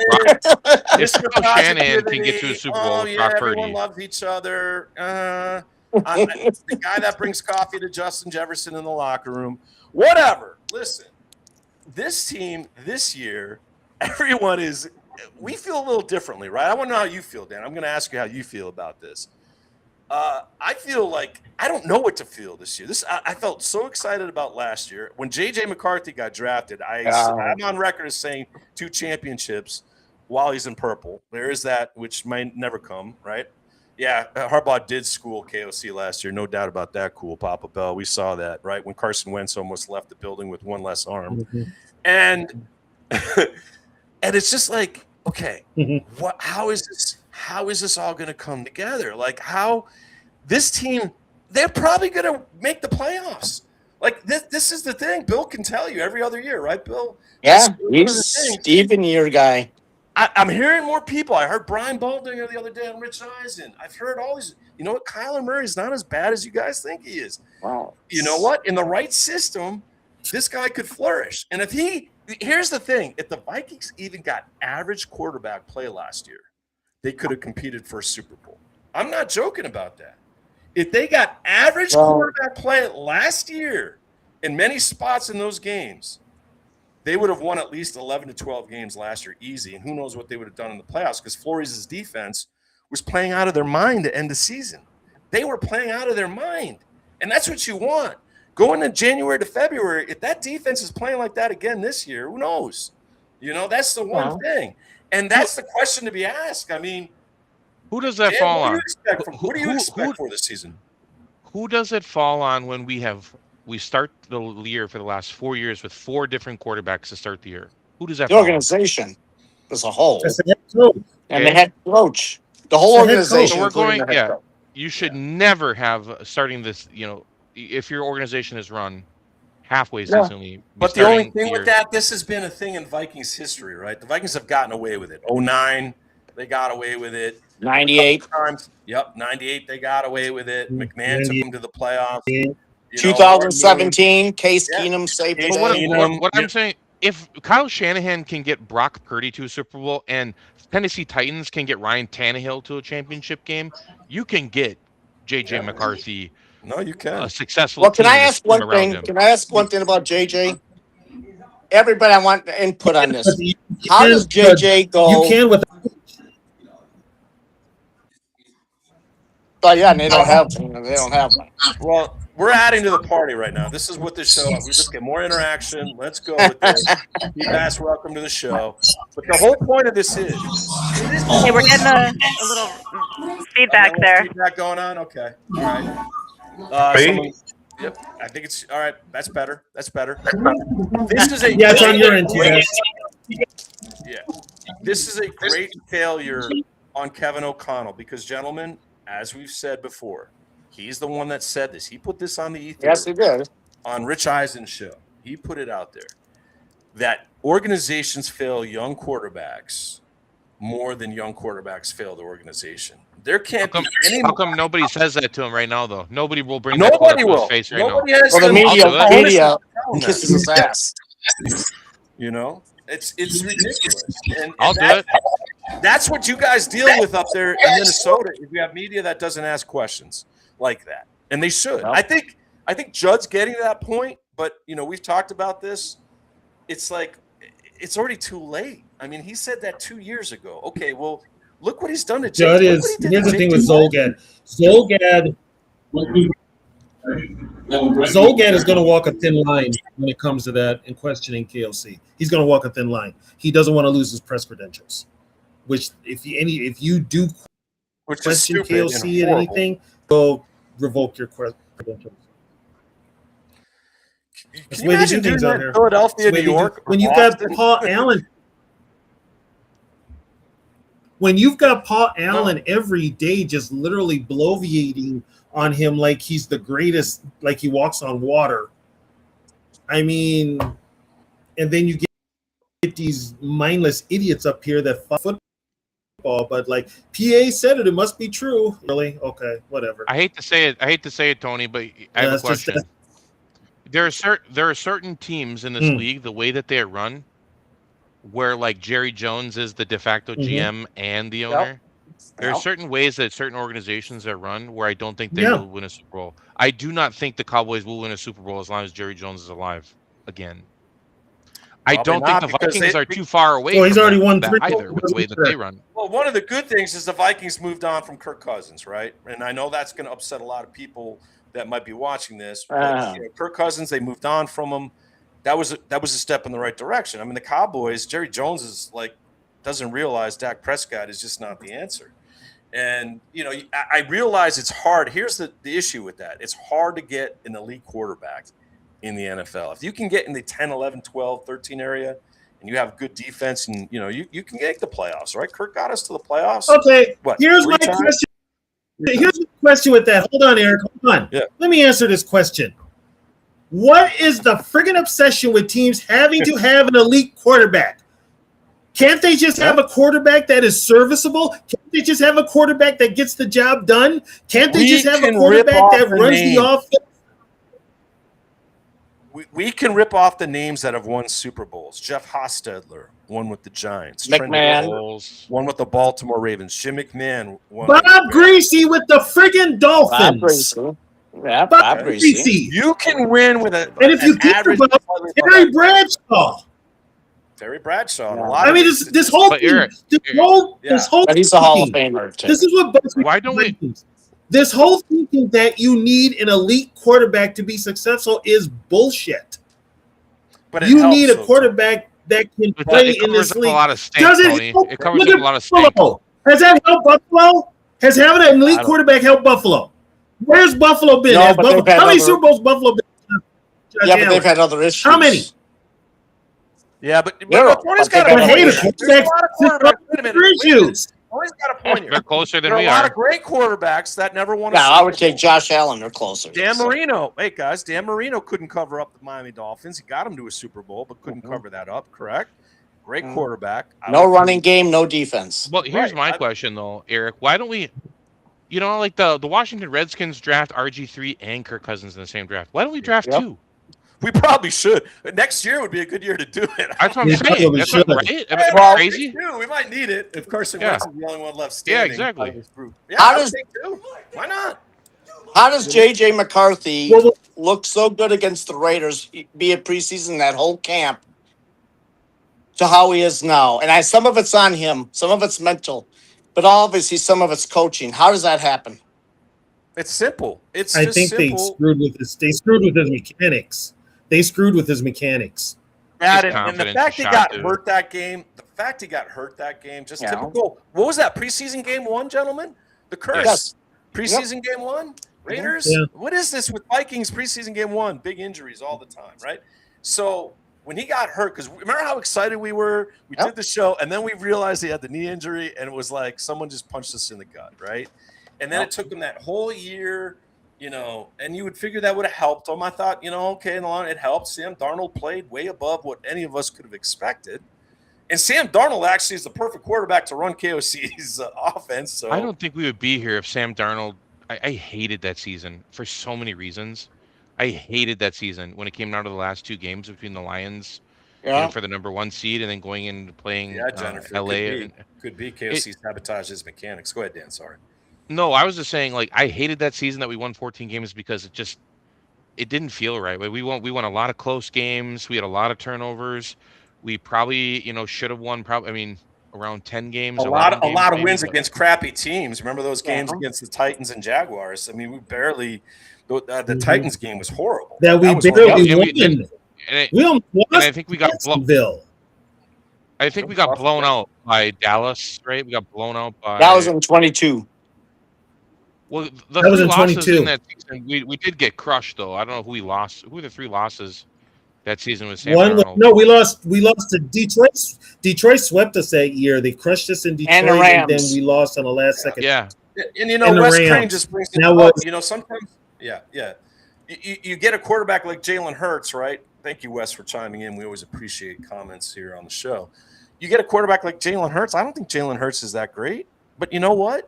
Brock Purdy, everyone loves each other. The guy that brings coffee to Justin Jefferson in the locker room. Whatever. Listen, this team this year, we feel a little differently, right? I want to know how you feel, Dan. I'm going to ask you how you feel about this. I feel like I don't know what to feel this year. I felt so excited about last year. When J.J. McCarthy got drafted, I'm on record as saying 2 championships while he's in purple. There is that, which might never come, right? Yeah, Harbaugh did school KOC last year. No doubt about that. Cool, Papa Bell. We saw that, right? When Carson Wentz almost left the building with one less arm. Mm-hmm. And it's just like, okay, how is this all going to come together? Like how this team, they're probably going to make the playoffs. Like this is the thing. Bill can tell you every other year, right, Bill? Yeah, he's even year guy. I'm hearing more people. I heard Brian Baldinger the other day on Rich Eisen. I've heard all these. You know what? Kyler Murray is not as bad as you guys think he is. Wow. You know what? In the right system, this guy could flourish. And here's the thing: if the Vikings even got average quarterback play last year, they could have competed for a Super Bowl. I'm not joking about that. If they got average quarterback play last year in many spots in those games, they would have won at least 11 to 12 games last year, easy. And who knows what they would have done in the playoffs, because Flores' defense was playing out of their mind to end the season. They were playing out of their mind. And that's what you want. Going to January to February, if that defense is playing like that again this year, who knows? You know, that's the one thing. And that's the question to be asked. I mean, who does that fall on? What do you expect for this season? Who does it fall on when we start the year for the last 4 years with 4 different quarterbacks to start the year? Who does that The fall organization as a whole. That's the head coach. And the head coach. The whole It's the head organization. So we're including going, the head coach. you should never have starting this, if your organization is run halfway seasonally. But the only thing with that, this has been a thing in Vikings history, right? The Vikings have gotten away with it. 2009, they got away with it. 98. Yep, 98, they got away with it. McMahon took them to the playoffs. 2017, Case Keenum saved the day. What I'm saying, if Kyle Shanahan can get Brock Purdy to a Super Bowl and Tennessee Titans can get Ryan Tannehill to a championship game, you can get J.J. McCarthy. No, you can. A successful. Well, can I ask one thing? Can I ask one thing about JJ? Everybody, I want input on this. How does JJ go? You can with. But yeah, they don't have one. Well, we're adding to the party right now. This is what this show is. We just get more interaction. Let's go with this. You guys, welcome to the show. But the whole point of this is. Hey, we're getting a little feedback there. Feedback going on? Okay. All right. Yep. I think it's all right. That's better. That's better. This is a it's on your end too, guys. Yeah. This is a great failure on Kevin O'Connell because, gentlemen, as we've said before, he's the one that said this. He put this on the ether. Yes, he did. On Rich Eisen's show. He put it out there that organizations fail young quarterbacks more than young quarterbacks fail the organization. There can't be any. How come nobody says that to him right now, though? Nobody will bring nobody that will. To his face right nobody now. Has well, the media kisses his ass. You know, it's ridiculous. And I'll do it. That's what you guys deal with up there in Minnesota. If you have media that doesn't ask questions like that, and they should. Well, I think Judd's getting to that point, but we've talked about this. It's like it's already too late. I mean, he said that 2 years ago. Okay, well. Look what he's done to Judd is. Here's the thing with Zolgad. Zolgad is going to walk a thin line when it comes to that and questioning KLC. He's going to walk a thin line. He doesn't want to lose his press credentials. Which, if you do question KLC and anything, go revoke your credentials. Can you imagine doing that in Philadelphia, New York, when you've got Paul Allen? When you've got Paul Allen every day just literally bloviating on him like he's the greatest, like he walks on water. I mean, and then you get these mindless idiots up here that fuck football, but like PA said it must be true. Really? Okay, whatever. I hate to say it, Tony, but I have a question. There are certain teams in this league, the way that they are run, where like Jerry Jones is the de facto GM and the owner. There are certain ways that certain organizations are run where I don't think they will win a Super Bowl. I do not think the Cowboys will win a Super Bowl as long as Jerry Jones is alive again. I don't think the Vikings are too far away. Well, he's already won 3 either with the way that they run. Well, one of the good things is the Vikings moved on from Kirk Cousins, right? And I know that's going to upset a lot of people that might be watching this. But, Kirk Cousins, they moved on from him. That was a step in the right direction. I mean, the Cowboys, Jerry Jones is doesn't realize Dak Prescott is just not the answer. And, I realize it's hard. Here's the issue with that. It's hard to get an elite quarterback in the NFL. If you can get in the 10, 11, 12, 13 area and you have good defense and, you can make the playoffs, right? Kirk got us to the playoffs. Okay, here's my question. Here's the question with that. Hold on, Eric. Hold on. Yeah. Let me answer this question. What is the friggin' obsession with teams having to have an elite quarterback? Can't they just have a quarterback that is serviceable? Can't they just have a quarterback that gets the job done? Can't they just have a quarterback that runs the offense? We can rip off the names that have won Super Bowls. Jeff Hostetler won with the Giants. McMahon won with the Baltimore Ravens. Jim McMahon won. Bob Greasy with the friggin' Dolphins. Yeah, Bob Greasy. You can win with and if you think about Terry Bradshaw. Terry Bradshaw. Yeah. I mean, this whole thing, this whole but he's a Hall of Famer too. This is what. Why don't we? This whole thinking that you need an elite quarterback to be successful is bullshit. But you need a quarterback that can play in this league. It covers up a lot of stank. Has that helped Buffalo? Has having an elite quarterback helped Buffalo? Where's Buffalo been? No, How many Super Bowls Buffalo been? Yeah, but they've had other issues. How many? Yeah, but Tony's got a issues. Tony's got a point here. They're closer than there we are. A lot are. of great quarterbacks that never won. Yeah, I would take Josh Allen. They're closer. Dan Marino. Hey guys, Dan Marino couldn't cover up the Miami Dolphins. He got him to a Super Bowl, but couldn't cover that up. Correct. Great quarterback. No running game, no defense. Well, here's my question though, Eric. Why don't we? You know, like the Washington Redskins draft RG3 and Kirk Cousins in the same draft. Why don't we draft two? We probably should. Next year would be a good year to do it. That's what I'm saying. That's what, right? Well, crazy? We might need it if Carson Wentz is the only one left standing. Yeah, exactly. Yeah, How does, why not? How does J.J. McCarthy look so good against the Raiders, be it preseason, that whole camp, to how he is now? And some of it's on him. Some of it's mental. But obviously some of it's coaching. How does that happen? It's simple. I think they screwed with his mechanics. They screwed with his mechanics. And the fact he got hurt that game, just typical. What was that, preseason game 1, gentlemen? The curse. Yes. Preseason game 1? Raiders? Yeah. What is this with Vikings preseason game 1? Big injuries all the time, right? So when he got hurt, because remember how excited we were? We did the show, and then we realized he had the knee injury, and it was like someone just punched us in the gut, right? And then it took him that whole year, and you would figure that would have helped him. I thought, okay, in the long it helped. Sam Darnold played way above what any of us could have expected. And Sam Darnold actually is the perfect quarterback to run KOC's offense. So I don't think we would be here if Sam Darnold – I hated that season for so many reasons. I hated that season when it came down to the last 2 games between the Lions for the number 1 seed and then going into playing LA. Could be KOC sabotage his mechanics. Go ahead, Dan. Sorry. No, I was just saying, I hated that season that we won 14 games because it didn't feel right. We won a lot of close games. We had a lot of turnovers. We probably, should have won around 10 games. A lot of wins against crappy teams. Remember those games against the Titans and Jaguars? I mean, we barely the Titans game was horrible. We barely won. And I think we got blown out by Dallas, right? We got blown out by. That was in 22. Well, the 3 losses in that season, we did get crushed, though. I don't know who we lost. Who were the 3 losses that season with Sam Darnold? No, we lost to Detroit. Detroit swept us that year. They crushed us in Detroit, and then we lost on the last second. Yeah. And Wes Crane just brings it up. Sometimes, you get a quarterback like Jalen Hurts, right? Thank you, Wes, for chiming in. We always appreciate comments here on the show. You get a quarterback like Jalen Hurts. I don't think Jalen Hurts is that great, but you know what?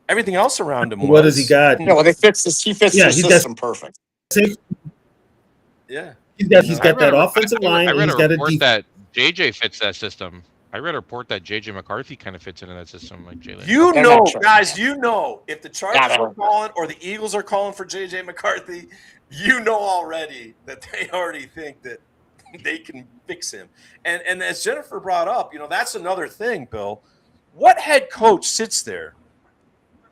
Everything else around him. What has he got? Yeah, well, he fits the system perfect. Yeah, he's got that offensive line. I read a report that JJ fits that system. I read a report that JJ McCarthy kind of fits into that system like Jalen. Guys, if the Chargers are calling or the Eagles are calling for JJ McCarthy, already that they already think that they can fix him. And as Jennifer brought up, that's another thing, Bill. What head coach sits there?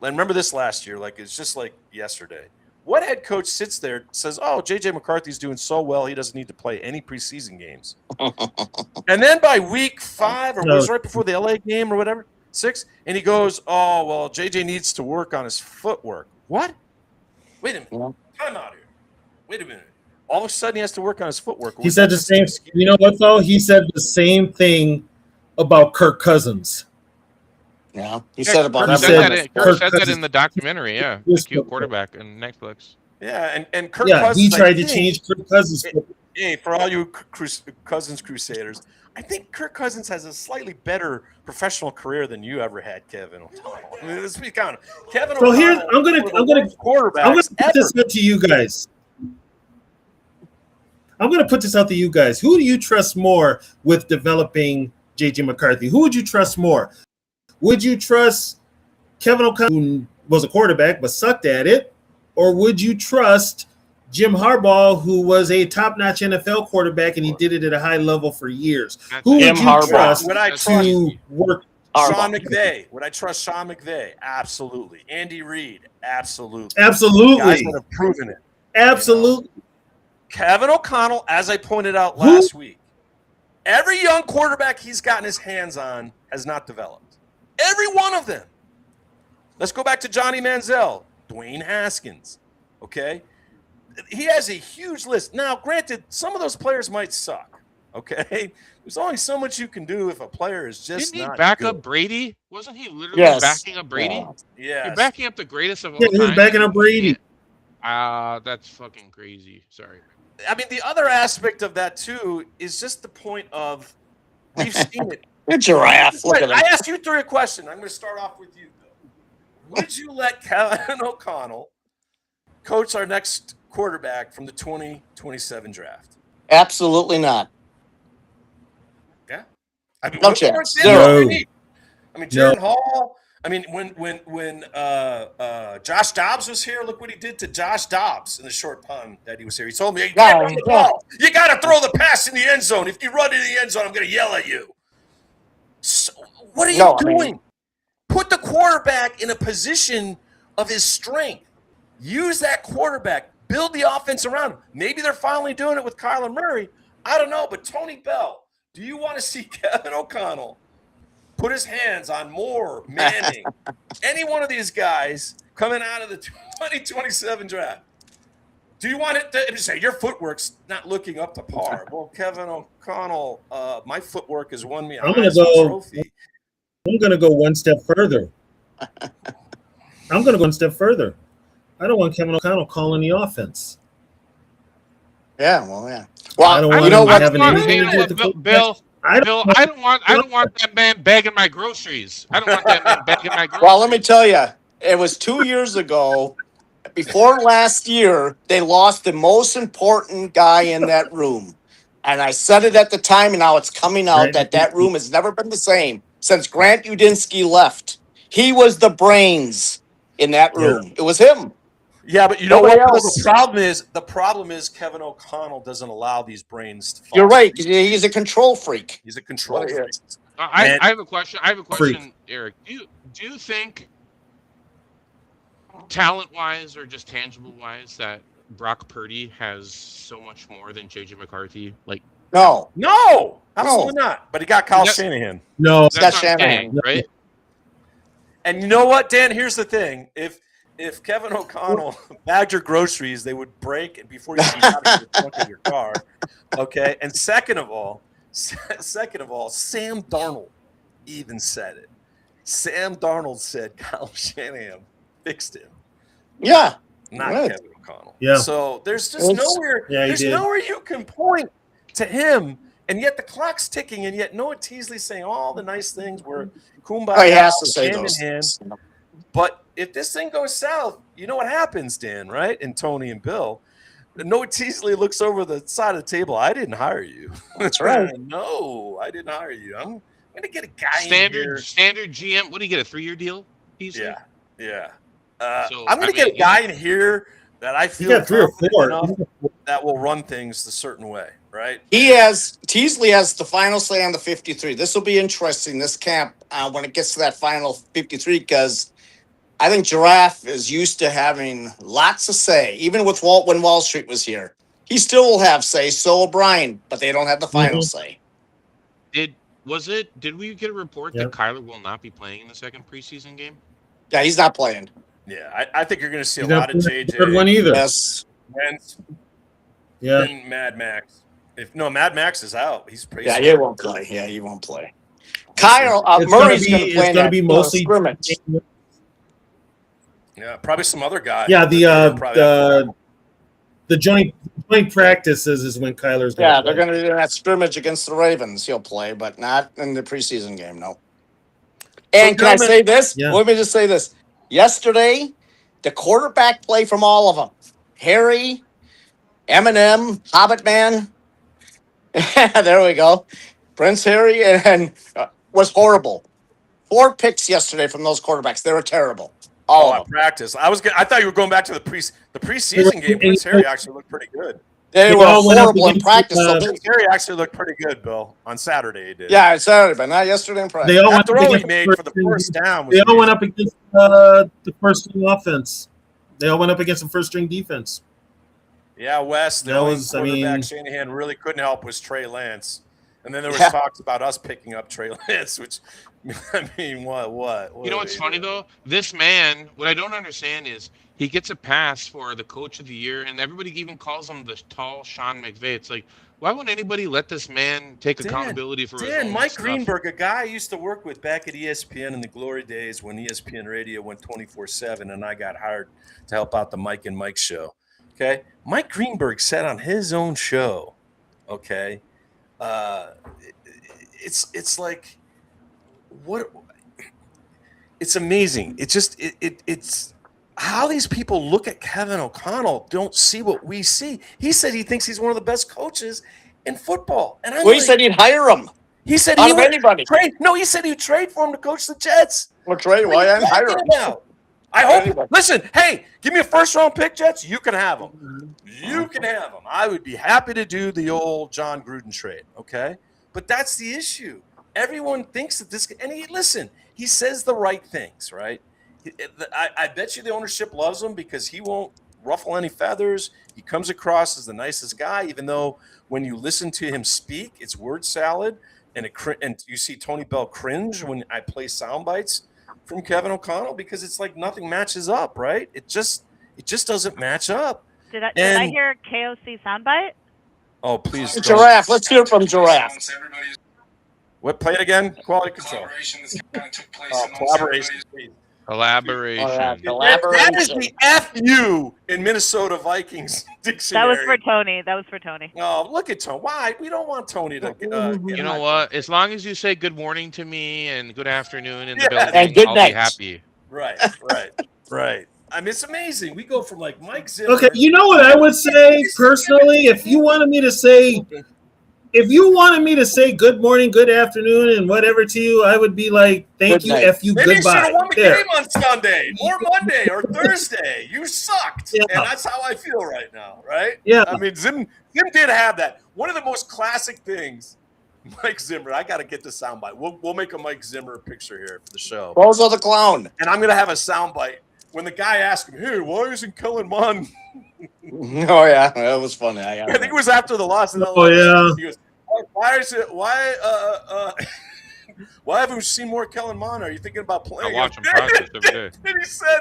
And remember this last year, it's just like yesterday. What head coach sits there and says, "Oh, JJ McCarthy's doing so well, he doesn't need to play any preseason games." And then by week 5, or it was right before the LA game or whatever, 6, and he goes, "Oh, well, JJ needs to work on his footwork." What? Wait a minute. Time out here. Wait a minute. All of a sudden, he has to work on his footwork. He said the same. You know what, though? He said the same thing about Kirk Cousins. Yeah, he said about Kirk said that in the documentary. Yeah, the cute quarterback in Netflix. Yeah, and Kirk Cousins. He tried to change Kirk Cousins. Hey, for all you Cousins crusaders, I think Kirk Cousins has a slightly better professional career than you ever had, Kevin O'Connell. I mean, let's be honest. Kevin So O'Connell, here's I'm gonna quarterbacks put this out to you guys. I'm gonna put this out to you guys. Who do you trust more with developing JJ McCarthy? Who would you trust more? Would you trust Kevin O'Connell, who was a quarterback but sucked at it, or would you trust Jim Harbaugh, who was a top-notch NFL quarterback and he did it at a high level for years? Who Jim would you Harbaugh. trust Would I to trust work? Sean McVay? Would I trust Sean McVay? Absolutely. Andy Reid? Absolutely. Guys Absolutely. that have proven it. Absolutely. Kevin O'Connell, as I pointed out last week, every young quarterback he's gotten his hands on has not developed. Every one of them. Let's go back to Johnny Manziel, Dwayne Haskins, okay? He has a huge list. Now, granted, some of those players might suck, okay? There's only so much you can do if a player is just Didn't he not back good. up Brady? Wasn't he literally Yes. backing up Brady? Yes. You're backing up the greatest of all Yeah, he was time. backing up Brady. That's fucking crazy. Sorry. I mean, the other aspect of that, too, is just the point of we've seen it. The giraffe. Look at I him. asked you three a question. I'm going to start off with you, Bill. Would you let Kevin O'Connell coach our next quarterback from the 2027 draft? Absolutely not. Yeah. I mean, No what chance. more Zero. do you need? I mean, Jaron Hall. I mean, when Josh Dobbs was here, look what he did to Josh Dobbs in the short punt that he was here. He told me, "You can't run the ball. You got to throw the pass in the end zone. If you run in the end zone, I'm going to yell at you." So, what are you doing? Put the quarterback in a position of his strength. Use that quarterback. Build the offense around him. Maybe they're finally doing it with Kyler Murray. I don't know, but Tony Bell, do you want to see Kevin O'Connell put his hands on Moore, Manning, any one of these guys coming out of the 2027 draft? Do you want it to say your footwork's not looking up to par? Well, Kevin O'Connell, my footwork has won me a Heisman Trophy. I'm going to go one step further. I don't want Kevin O'Connell calling the offense. Yeah, well, yeah. Well, I don't want you know him what? having anything to do with the Bill, I don't want that man bagging my groceries. I don't want that man bagging my groceries. Well, let me tell you, it was 2 years ago. Before last year, they lost the most important guy in that room. And I said it at the time, and now it's coming out that room has never been the same since Grant Udinsky left. He was the brains in that room. It was him. Yeah, but you know what? The problem is Kevin O'Connell doesn't allow these brains to fall. You're right. He's a control freak. He's a control freak. I have a question. Eric. Do you think, talent-wise or just tangible-wise, that Brock Purdy has so much more than JJ McCarthy? Like, no, absolutely not. But he got Kyle Shanahan. No, that's Shanahan, right? And you know what, Dan? Here's the thing: if Kevin O'Connell bagged your groceries, they would break before you get out of the trunk of your car. Okay. And second of all, Sam Darnold even said it. Sam Darnold said Kyle Shanahan fixed him. Yeah. Not Kevin O'Connell. Yeah. So there's just nowhere. There's nowhere you can point to him, and yet the clock's ticking, and yet Noah Teasley's saying all the nice things where kumbaya. He has to say those things. But if this thing goes south, you know what happens, Dan, right? And Tony and Bill. Noah Teasley looks over the side of the table. I didn't hire you. That's right. No, I didn't hire you. I'm going to get a guy standard GM. What do you get, a 3-year deal? Teasley? Yeah. So, I'm going to get a guy in here that I feel got 3 or 4 enough that will run things a certain way, right? Teasley has the final say on the 53. This will be interesting, this camp, when it gets to that final 53, because I think Giraffe is used to having lots of say, even with when Wall Street was here. He still will have say, so O'Brien, but they don't have the final say. Did we get a report that Kyler will not be playing in the second preseason game? Yeah, he's not playing. Yeah, I think you're going to see a lot of JJ. Good one either. Yes. And Mad Max. Mad Max is out. He's pretty. Yeah, he won't play. Kyle Murray's going to play. It's going to be mostly scrimmage. Yeah, probably some other guy. Yeah, The joint practices is when Kyler's going Yeah, to play. they're going to do that scrimmage against the Ravens. He'll play, but not in the preseason game. No. And can I say this? Yeah. Let me just say this. Yesterday, the quarterback play from all of them. Harry, Eminem, Hobbit Man. There we go. Prince Harry and was horrible. 4 picks yesterday from those quarterbacks. They were terrible. All of at them. practice. I thought you were going back to the preseason game. Prince Harry actually looked pretty good. They They were all went up horrible in against, practice. Prince Harry actually looked pretty good, Bill. On Saturday, he did. Yeah, it's Saturday, but not yesterday in practice. They all That went up throw he against made for the first down was They all went amazing. up against the first string offense. They all went up against the first string defense. Yeah, Wes. The That only was, I quarterback mean- Shanahan really couldn't help was Trey Lance. And then there was Yeah. talks about us picking up Trey Lance, which, I mean, what? You know what's funny though? This man, what I don't understand is he gets a pass for the coach of the year, and everybody even calls him the tall Sean McVay. It's like, why wouldn't anybody let this man take accountability for his own Mike stuff? Greenberg, a guy I used to work with back at ESPN in the glory days when ESPN Radio went 24/7, and I got hired to help out the Mike and Mike show. Okay, Mike Greenberg said on his own show, okay, it's like what? It's amazing. It's how these people look at Kevin O'Connell don't see what we see. He said he thinks he's one of the best coaches in football, and I'm Well, he like, said he'd hire him. he said Out he of would anybody. trade. No, he said he'd trade for him to coach the Jets. Well, Trey, What why are I'm you hire talking him? about? I hope. Anybody. Listen, hey, give me a first-round pick, Jets. You can have him. You can have him. I would be happy to do the old John Gruden trade. Okay, but that's the issue. Everyone thinks that this. And listen. He says the right things, right? I bet you the ownership loves him because he won't ruffle any feathers. He comes across as the nicest guy, even though when you listen to him speak, it's word salad, and you see Tony Bell cringe when I play sound bites from Kevin O'Connell because it's like nothing matches up, right? It just doesn't match up. Did I hear KOC soundbite? Oh, please, don't. Giraffe. Let's hear from Giraffe. What? Play it again. Quality control. Collaboration that kind of took place Oh, amongst collaboration. everybody's- Collaboration. All right, That is the FU in Minnesota Vikings dictionary. That was for Tony. That was for Tony. Oh, look at Tony. Why? We don't want Tony to. You know what? As long as you say good morning to me and good afternoon in the Yeah. building, And good I'll night. be happy. Right. I mean, it's amazing. We go from like Mike Zimmer. Okay, you know what I would say personally? If you wanted me to say good morning, good afternoon, and whatever to you, I would be like, thank Good you, night. F you, Maybe you should goodbye. have won the There. game on Sunday or Monday or Thursday. You sucked. Yeah. And that's how I feel right now, right? Yeah. I mean, Zim did have that. One of the most classic things, Mike Zimmer, I got to get the soundbite. We'll make a Mike Zimmer picture here for the show. Bozo the Clown. And I'm going to have a soundbite. When the guy asked him, hey, why isn't Kellen Mond? Oh, yeah. That was funny. I think it was after the loss. Oh, yeah. He goes, why haven't we seen more Kellen Mond? Are you thinking about playing? I watch him practice every day. And he said,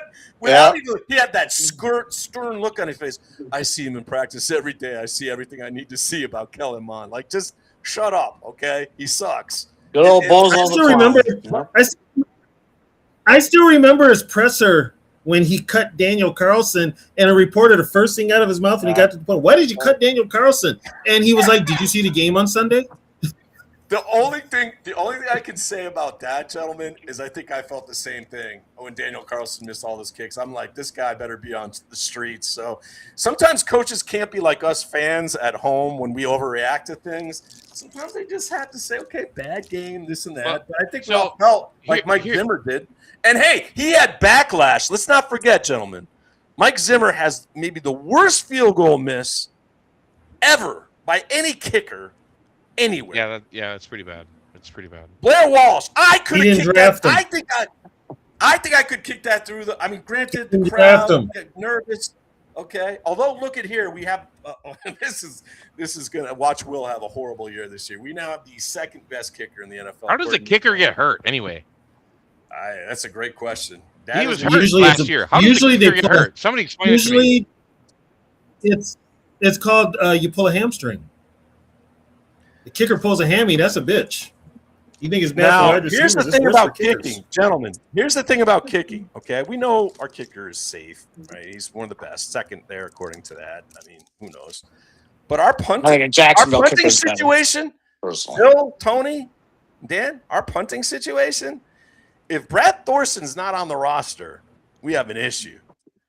he had that stern look on his face. I see him in practice every day. I see everything I need to see about Kellen Mond. Like, just shut up, okay? He sucks. Good old Bozo I the still Clown. remember. I still remember his presser when he cut Daniel Carlson, and a reporter, the first thing out of his mouth, and he got to the point, why did you cut Daniel Carlson? And he was like, did you see the game on Sunday? The only thing I can say about that, gentlemen, is I think I felt the same thing when Daniel Carlson missed all those kicks. I'm like, this guy better be on the streets. So sometimes coaches can't be like us fans at home when we overreact to things. Sometimes they just have to say, okay, bad game, this and that. Well, but I think we so all felt like Mike Zimmer did. And hey, he had backlash. Let's not forget, gentlemen, Mike Zimmer has maybe the worst field goal miss ever by any kicker anywhere. Yeah, that's pretty bad. It's pretty bad. Blair Walsh, I could He have didn't kicked that. draft him. I think I could kick that through the. I mean, granted, the Didn't crowd draft him. get nervous. Okay, although look at here, we have this is gonna watch Will have a horrible year this year. We now have the second best kicker in the NFL. How does the kicker get hurt anyway? That's a great question. He was hurt. hurt Usually last it's a- year. How does usually the they kicker get pull- hurt? Somebody explain it to me. Usually, it's called you pull a hamstring. The kicker pulls a hammy. That's a bitch. You think it's bad Now, for wide receivers? here's the It's thing worse for about kickers. kicking, gentlemen. Here's the thing about kicking. Okay, we know our kicker is safe, right? He's one of the best, second there according to that. I mean, who knows? But our I think punting, a Jacksonville our punting kicker's better, situation, personally. Bill, Tony, Dan, our punting situation. If Brad Thorson's not on the roster, we have an issue.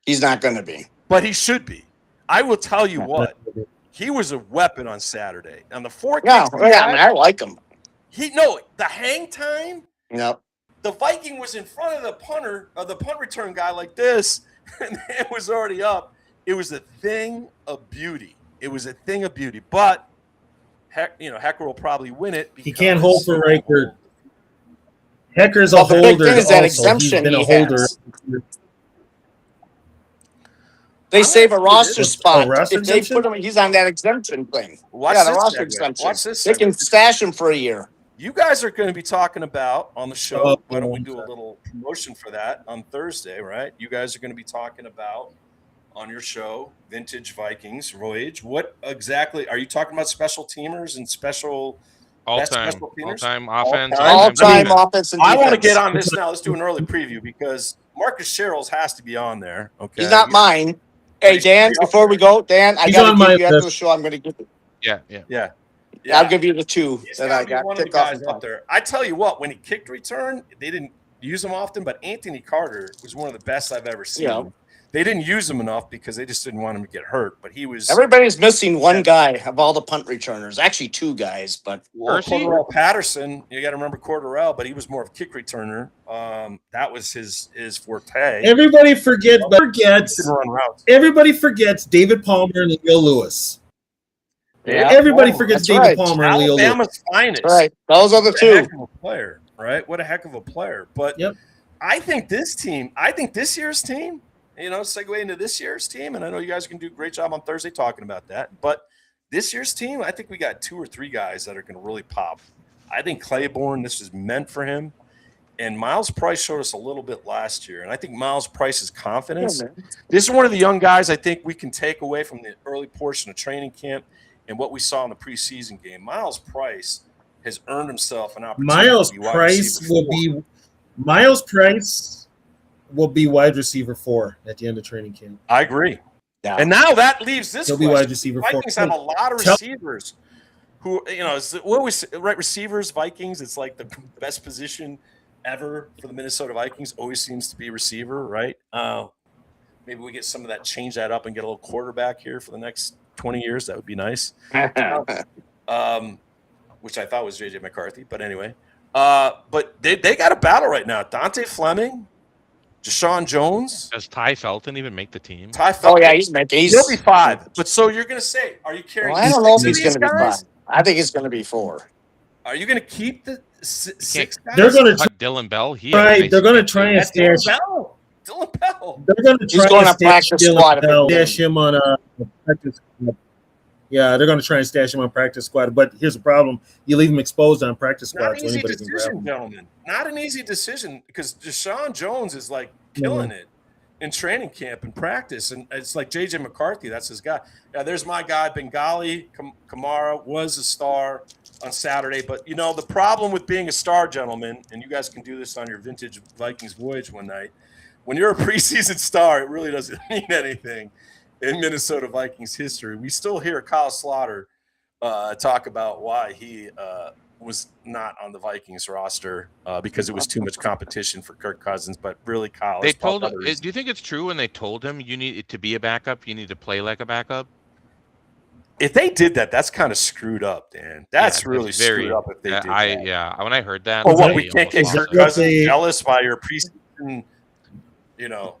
He's not going to be. But he should be. I will tell you what. He was a weapon on Saturday. On the 4 Yeah, kicks he I had, mean, I like him. the hang time. Yep. The Viking was in front of the punter, of the punt return guy like this, and it was already up. It was a thing of beauty. But Hecker will probably win it. He can't hold for record. Hecker's a Well, the big holder. thing is that also. exemption He's been a he holder. has. They save a roster spot roster if they exemption? put him. He's on that exemption thing. Watch Yeah, the this roster segue. exemption. Watch this They can segue. stash him for a year. You guys are going to be talking about on the show. Oh, Why don't we do a little promotion for that on Thursday, right? You guys are going to be talking about on your show, Vintage Vikings, Voyage. What exactly are you talking about? Special teamers and special best All-time special teamers? offense. All-time defense. offense and I want to defense. get on this now. Let's do an early preview because Marcus Sherrills has to be on there. Okay, He's not mine. Hey, Dan, before we go, Dan, I He's got on to give my you after list. the show. I'm going to give you. Yeah. Yeah. I'll give you the two He's that gotta I be got. one of the Kickoff guys and up punt. there. I tell you what, when he kicked return, they didn't use him often, but Anthony Carter was one of the best I've ever seen. Yeah. They didn't use him enough because they just didn't want him to get hurt. But he was Everybody's missing one guy of all the punt returners. Actually, two guys, but Percy? Cordarrelle Patterson. You got to remember Cordarrelle, but he was more of a kick returner. That was his forte. Everybody forgets. Didn't run routes. Everybody forgets David Palmer and Leo Lewis. yeah, Everybody forgets that's David right. Palmer and Leo Lewis. Alabama's finest. That's right. Those are the What a heck two. of a player, right? What a heck of a player. But Yep. I think this year's team, segue into this year's team, and I know you guys can do a great job on Thursday talking about that. But this year's team, I think we got 2 or 3 guys that are going to really pop. I think Claiborne, this is meant for him. And Miles Price showed us a little bit last year. And I think Miles Price's confidence. This is one of the young guys I think we can take away from the early portion of training camp and what we saw in the preseason game. Miles Price has earned himself an opportunity. Miles to be wide Price receiver will 4. be Miles Price will be wide receiver 4 at the end of training camp. I agree. Yeah. And now that leaves this He'll be question. wide receiver Vikings 4. have a lot of receivers who, what we say, right? Receivers, Vikings, it's like the best position ever for the Minnesota Vikings always seems to be receiver, right? Maybe we get some of that, change that up and get a little quarterback here for the next 20 years. That would be nice. Which I thought was J.J. McCarthy, but anyway. But they got a battle right now. Dante Fleming, Deshaun Jones. Does Ty Felton even make the team? Ty Felton. Oh yeah, he's making. He'll be 5. But so you're going to say, are you carrying Well, I don't know if 6 he's of these going to be guys? 5. I think he's going to be 4. Are you going to keep the 6 guys? They're going to Cut Dylan Bell. He try. had a nice They're going to catch. try and That's stash. Dylan Bell. They're going to He's try going and to practice stash squad if they Dylan Bell, win. stash him on a practice squad. Yeah, they're going to try and stash him on practice squad. But here's the problem: you leave him exposed on practice Not squad, an so easy anybody can grab decision, him. gentlemen. Not an easy decision because Deshaun Jones is like killing it in training camp and practice. And it's like J.J. McCarthy. That's his guy. Yeah, there's my guy, Bengali Kamara, was a star on Saturday. But, the problem with being a star, gentlemen, and you guys can do this on your Vintage Vikings Voyage one night, when you're a preseason star, it really doesn't mean anything in Minnesota Vikings history. We still hear Kyle Slaughter talk about why he was not on the Vikings roster because it was too much competition for Kirk Cousins. But really, Kyle, They it's probably told. other reasons. Do you think it's true when they told him you need to be a backup? You need to play like a backup. If they did that, that's kind of screwed up, Dan. That's Yeah, really it's very- screwed up if they did that. Yeah. When I heard that, Or what? I We can't get almost Kirk lost it. Cousins jealous by your preseason,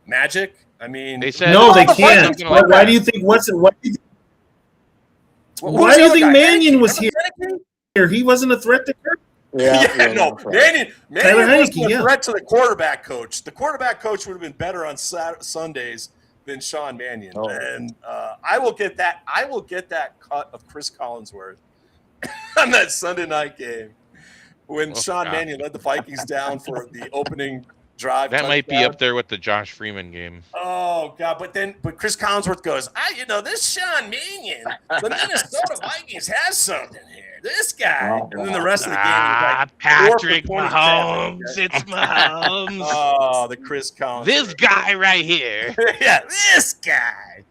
magic. I mean, They said No, they the can't. Vikings Why, play why that. do you think Watson? Why do you Who's Why the do you other think guy? Mannion was Remember Mannion? here? He wasn't a threat to Kirk. Yeah, no. Mannion Tyler was Heineke, a yeah. threat to the quarterback coach. The quarterback coach would have been better on Sundays than Sean Mannion. Oh. And I will get that. I will get that cut of Chris Collinsworth on that Sunday night game when Sean God. Mannion led the Vikings down for the opening drive. That might be touchdown. up there with the Josh Freeman game. Oh God! But Chris Collinsworth goes, this Sean Mannion, the Minnesota Vikings has something here. this guy. Oh, And then the rest of the game was like Patrick 4 for 27. Mahomes. It's Mahomes. Oh, the Chris Collins. This guy right here. Yeah, this guy.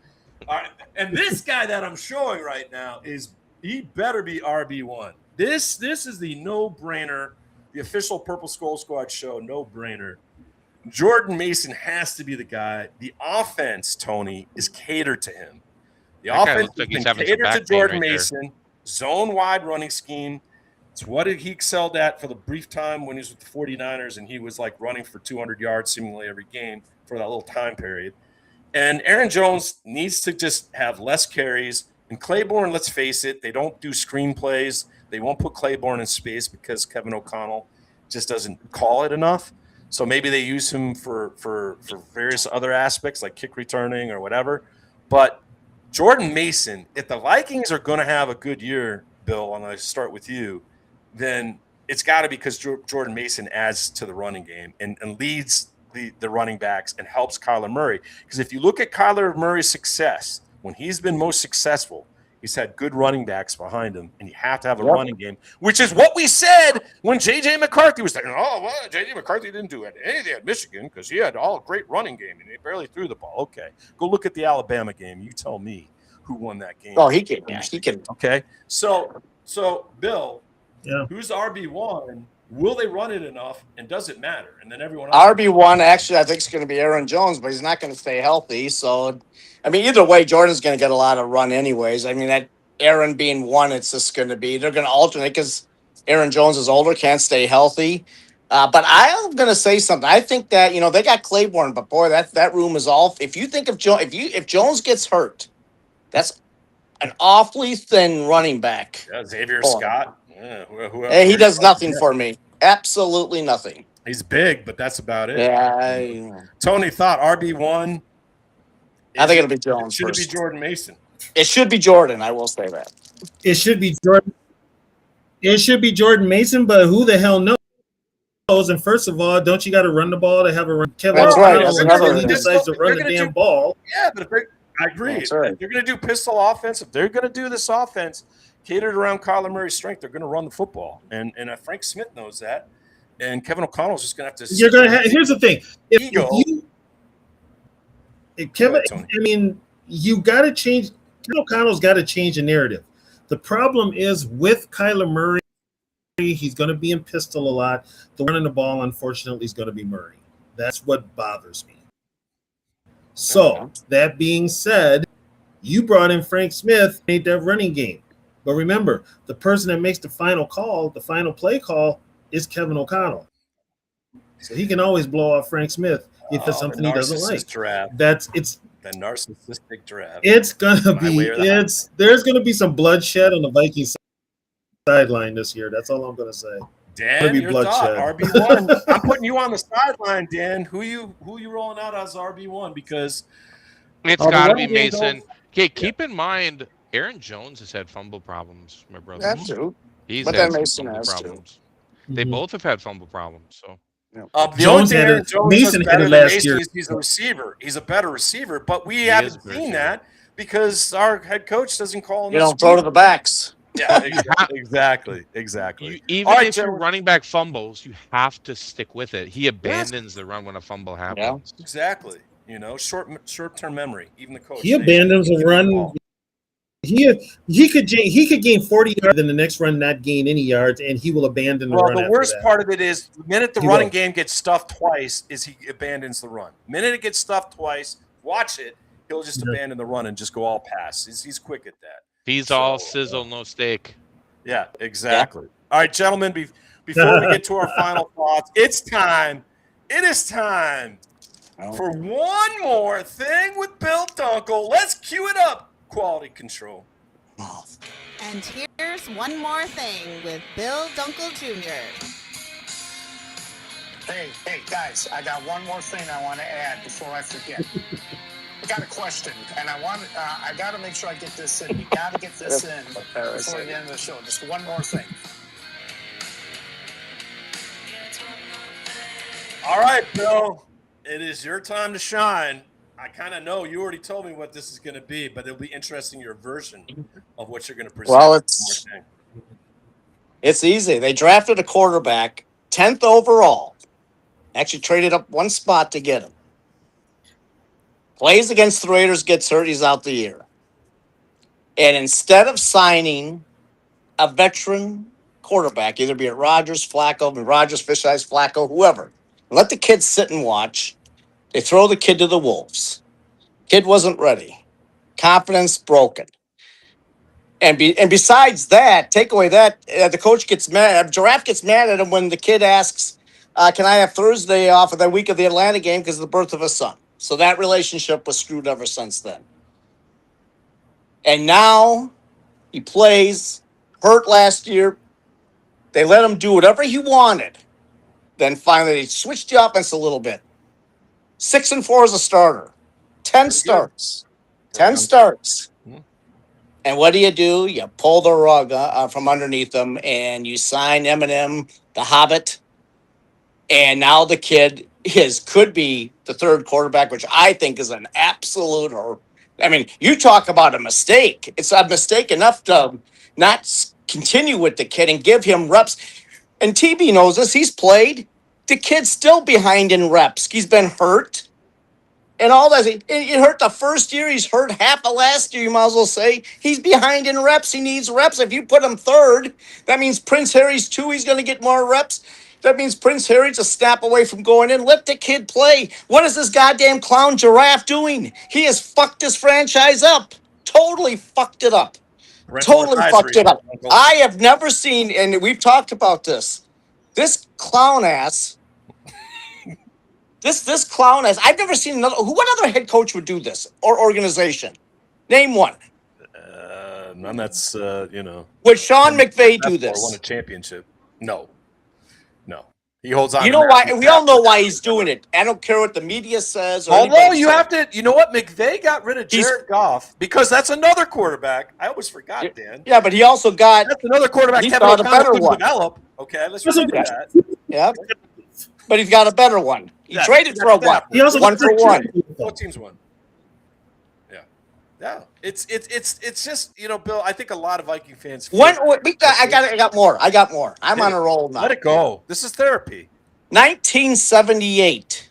All right, and this guy that I'm showing right now he better be RB1. This is the no-brainer, the official Purple Skull Squad show, no-brainer. Jordan Mason has to be the guy. The offense, Tony, is catered to him. The That guy offense looks like has he's been having some catered to back pain Jordan right there. Mason. Zone-wide running scheme. It's what he excelled at for the brief time when he was with the 49ers, and he was like running for 200 yards seemingly every game for that little time period. And Aaron Jones needs to just have less carries. And Claiborne, let's face it, they don't do screenplays. They won't put Claiborne in space because Kevin O'Connell just doesn't call it enough. So maybe they use him for various other aspects like kick returning or whatever. But Jordan Mason, if the Vikings are going to have a good year, Bill, and I start with you, then it's got to be because Jordan Mason adds to the running game and leads the running backs and helps Kyler Murray. Because if you look at Kyler Murray's success, when he's been most successful, he's had good running backs behind him, and you have to have a running game, which is what we said when J.J. McCarthy was saying, oh, well, J.J. McCarthy didn't do anything at Michigan because he had all a great running game, and he barely threw the ball. Okay, go look at the Alabama game. You tell me who won that game. Oh, he can. Yeah, he can. Okay, so Bill, who's RB1? Will they run it enough, and does it matter? And then everyone else. RB1, actually, I think it's going to be Aaron Jones, but he's not going to stay healthy. So, I mean, either way, Jordan's going to get a lot of run anyways. I mean, that Aaron being one, it's just going to be, they're going to alternate because Aaron Jones is older, can't stay healthy. But I'm going to say something. I think that, they got Claiborne, but boy, that room is all. If you think of if Jones gets hurt, that's an awfully thin running back. Yeah, Xavier Scott. Yeah, Hey, he does nothing for me. Absolutely nothing. He's big, but that's about it. Yeah. Tony thought RB1. I think it'll be Jones. Should first. it be Jordan Mason? It should be Jordan. I will say that. It should be Jordan. It should be Jordan Mason, but who the hell knows? And first of all, don't you got to run the ball to have a run? Kevin That's right. O'Connell, he decides to run the damn ball. Yeah, but I agree. That's right. If they're going to do pistol offense, if they're going to do this offense catered around Kyler Murray's strength, they're going to run the football. And Frank Smith knows that. And Kevin O'Connell's just going to have to. You're going to have. Here's the thing. You got to change. Kevin O'Connell's got to change the narrative. The problem is with Kyler Murray, he's going to be in pistol a lot. The running the ball, unfortunately, is going to be Murray. That's what bothers me. So, that being said, you brought in Frank Smith, made that running game. But remember, the person that makes the final call, the final play call, is Kevin O'Connell. So he can always blow off Frank Smith if it's something he doesn't like. Draft. It's the narcissistic draft. It's gonna be there's gonna be some bloodshed on the Vikings sideline this year. That's all I'm gonna say. Dan, your thought, RB1. I'm putting you on the sideline, Dan. Who you rolling out as RB1? Because it's got to be Mason. Okay, keep in mind, Aaron Jones has had fumble problems, my brother. That's true. He's but had then Mason fumble has problems. They both have had fumble problems. So the only thing Aaron Jones Mason had it last year. He's a receiver. He's a better receiver, but we haven't seen that because our head coach doesn't call him. You don't throw to the backs. Yeah, exactly. Even if your running back fumbles, you have to stick with it. He abandons the run when a fumble happens. Yeah. Exactly. Short-term memory. Even the coach. He abandons a run. He could gain 40 yards, then the next run not gain any yards, and he will abandon the run. Well, the worst part of it is the minute the running game gets stuffed twice, is he abandons the run. The minute it gets stuffed twice, watch it. He'll just abandon the run and just go all pass. He's quick at that. He's all sizzle, no steak. Yeah, exactly. Yeah. All right, gentlemen, before we get to our final thoughts, it's time. It is time for one more thing with Bill Dunkel. Let's cue it up. Quality control. And here's one more thing with Bill Dunkel Jr. Hey, guys, I got one more thing I want to add before I forget. I got a question, and I got to make sure I get this in. You got to get this in before the end of the show. Just one more thing. All right, Bill. It is your time to shine. I kind of know you already told me what this is going to be, but it'll be interesting your version of what you're going to present. Well, It's easy. They drafted a quarterback, 10th overall. Actually traded up one spot to get him. Plays against the Raiders, gets hurt, he's out the year. And instead of signing a veteran quarterback, either be it Rodgers, Fish Eyes, Flacco, whoever, let the kid sit and watch, they throw the kid to the wolves. Kid wasn't ready. Confidence broken. And besides that, take away that, the coach gets mad. Giraffe gets mad at him when the kid asks, can I have Thursday off of the week of the Atlanta game because of the birth of his son? So that relationship was screwed ever since then. And now he plays, hurt last year. They let him do whatever he wanted. Then finally they switched the offense a little bit. 6-4 as a starter. 10 starts. 10 starts. And what do? You pull the rug from underneath them, and you sign Eminem, the Hobbit. And now the kid could be the third quarterback, which I think is an absolute. You talk about a mistake. It's a mistake enough to not continue with the kid and give him reps. And TB knows this. He's played. The kid's still behind in reps. He's been hurt. And all that, it hurt the first year. He's hurt half of last year, you might as well say. He's behind in reps. He needs reps. If you put him third, that means Prince Harry's 2. He's going to get more reps. That means Prince Harry's a snap away from going in. Let the kid play. What is this goddamn clown Giraffe doing? He has fucked this franchise up. Totally fucked it up. Totally fucked it up. I have never seen, and we've talked about this, this clown ass. This clown ass. I've never seen another. What other head coach would do this or organization? Name one. None that's Would Sean McVay do this? Won a championship? No. He holds on. You know why? We all know why he's doing it. I don't care what the media says. Although you have to, you know what? McVay got rid of Jared Goff because that's another quarterback. I always forgot, Dan. Yeah, but he also got. That's another quarterback. He's got a better one. Develop. Okay, let's remember that. Yeah, but he's got a better one. He traded for a one. He also 1 for 1. Both teams won. Yeah. It's just Bill. I think a lot of Viking fans. I got more. I'm on a roll now. Let it go. This is therapy. 1978.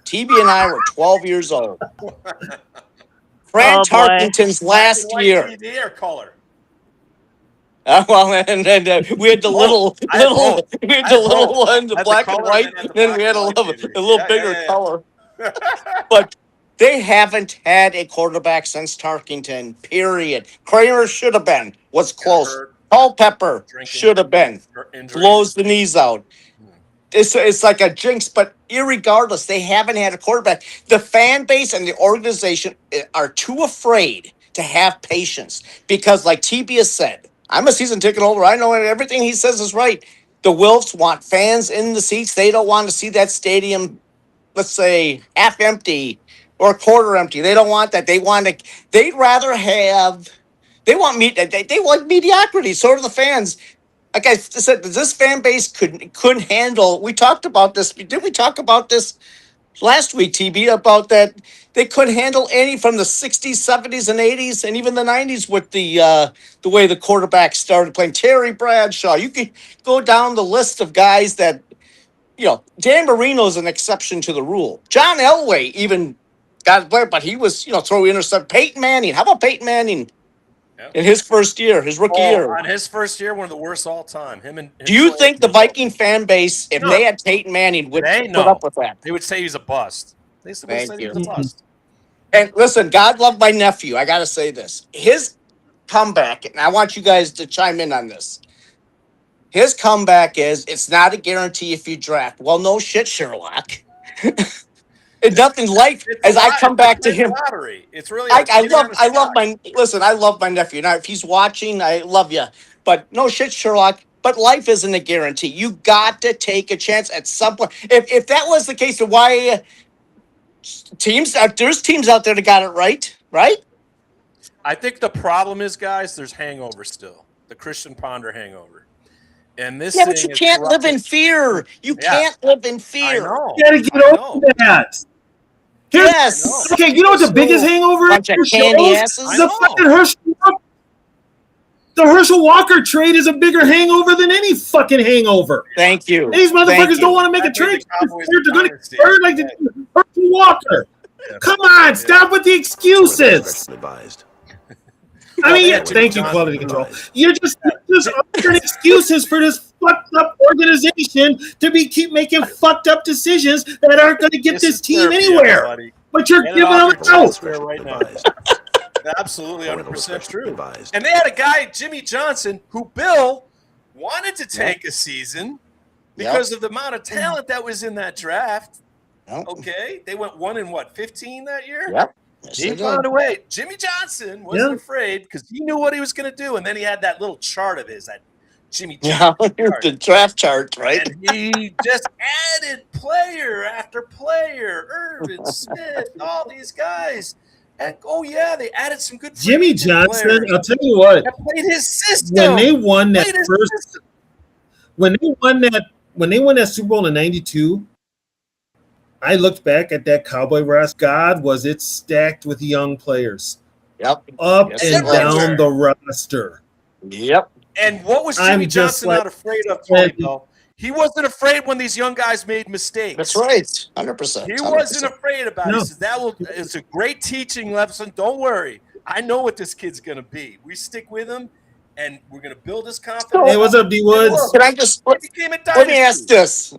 TB and I were 12 years old. Fran Tarkenton's last year. TV or color? And we had the little one, the black and white, and then we had a little bigger color. But they haven't had a quarterback since Tarkenton, period. Kramer should have been. Was close. Culpepper should have been. Blows the knees out. It's like a jinx, but irregardless, they haven't had a quarterback. The fan base and the organization are too afraid to have patience because, like TB has said, I'm a season ticket holder. I know everything he says is right. The Wilfs want fans in the seats. They don't want to see that stadium, let's say, half empty or quarter empty. They don't want that. They want mediocrity. So do the fans. Like I said, this fan base couldn't handle. We talked about this. Did we talk about this last week, TB, about that? They couldn't handle any from the 60s, 70s, and 80s, and even the 90s with the way the quarterbacks started playing. Terry Bradshaw. You could go down the list of guys that, Dan Marino's an exception to the rule. John Elway even got played, but he was, throw intercept. Peyton Manning. How about Peyton Manning? In his first year, his rookie year. On his first year, one of the worst all time. Do you think the Viking fan base, if they had Peyton Manning, would put up with that? They would say he's a bust. They would say he's a bust. And listen, God love my nephew. I got to say this. His comeback, and I want you guys to chime in on this. His comeback is, it's not a guarantee if you draft. Well, no shit, Sherlock. And nothing like as I come back to him. It's really. I love my nephew. Now, if he's watching, I love you. But no shit, Sherlock. But life isn't a guarantee. You got to take a chance at some point. If that was the case, then why there's teams out there that got it right? I think the problem is, guys, there's hangover still. The Christian Ponder hangover. And this. Yeah, but you can't live in fear. You can't live in fear. I know. You got to get over that. Yes. Okay, you know what the biggest hangover is? Bunch of candy asses. The fucking Hershey. The Herschel Walker trade is a bigger hangover than any fucking hangover. Thank you. These motherfuckers don't want to make I a trade. think the Cowboys They're going to dynasty. get hurt like the Herschel Walker. Yeah. Come on, stop with the excuses. Advised. I mean, Yeah, yeah, thank you, Johnson quality control. You're just offering excuses for this fucked up organization to keep making fucked up decisions that aren't going to get this team anywhere. Everybody. But you're Get it giving them off a your out. chest there right now. Absolutely 100% true. And they had a guy, Jimmy Johnson, who Bill wanted to take a season because of the amount of talent that was in that draft. Okay, they went 1-15 that year. Yep. Yes, He found a way. Jimmy Johnson wasn't afraid because he knew what he was going to do, and then he had that little chart of his, that Jimmy Johnson chart. The draft chart, right? And he just added player after player, Irvin Smith, all these guys. And they added some good Jimmy Johnson, players I'll tell you what. that played his system. When they won that when they won that Super Bowl in '92, I looked back at that Cowboy roster. God, was it stacked with young players. Yep. Up and down the roster. Yep. And what was Jimmy Johnson not afraid of, Tony, though? He wasn't afraid when these young guys made mistakes. That's right. 100%. He wasn't afraid about it. He said, it's a great teaching lesson. Don't worry. I know what this kid's going to be. We stick with him, and we're going to build his confidence. Hey, what's up, D Woods? Can I just let me ask this?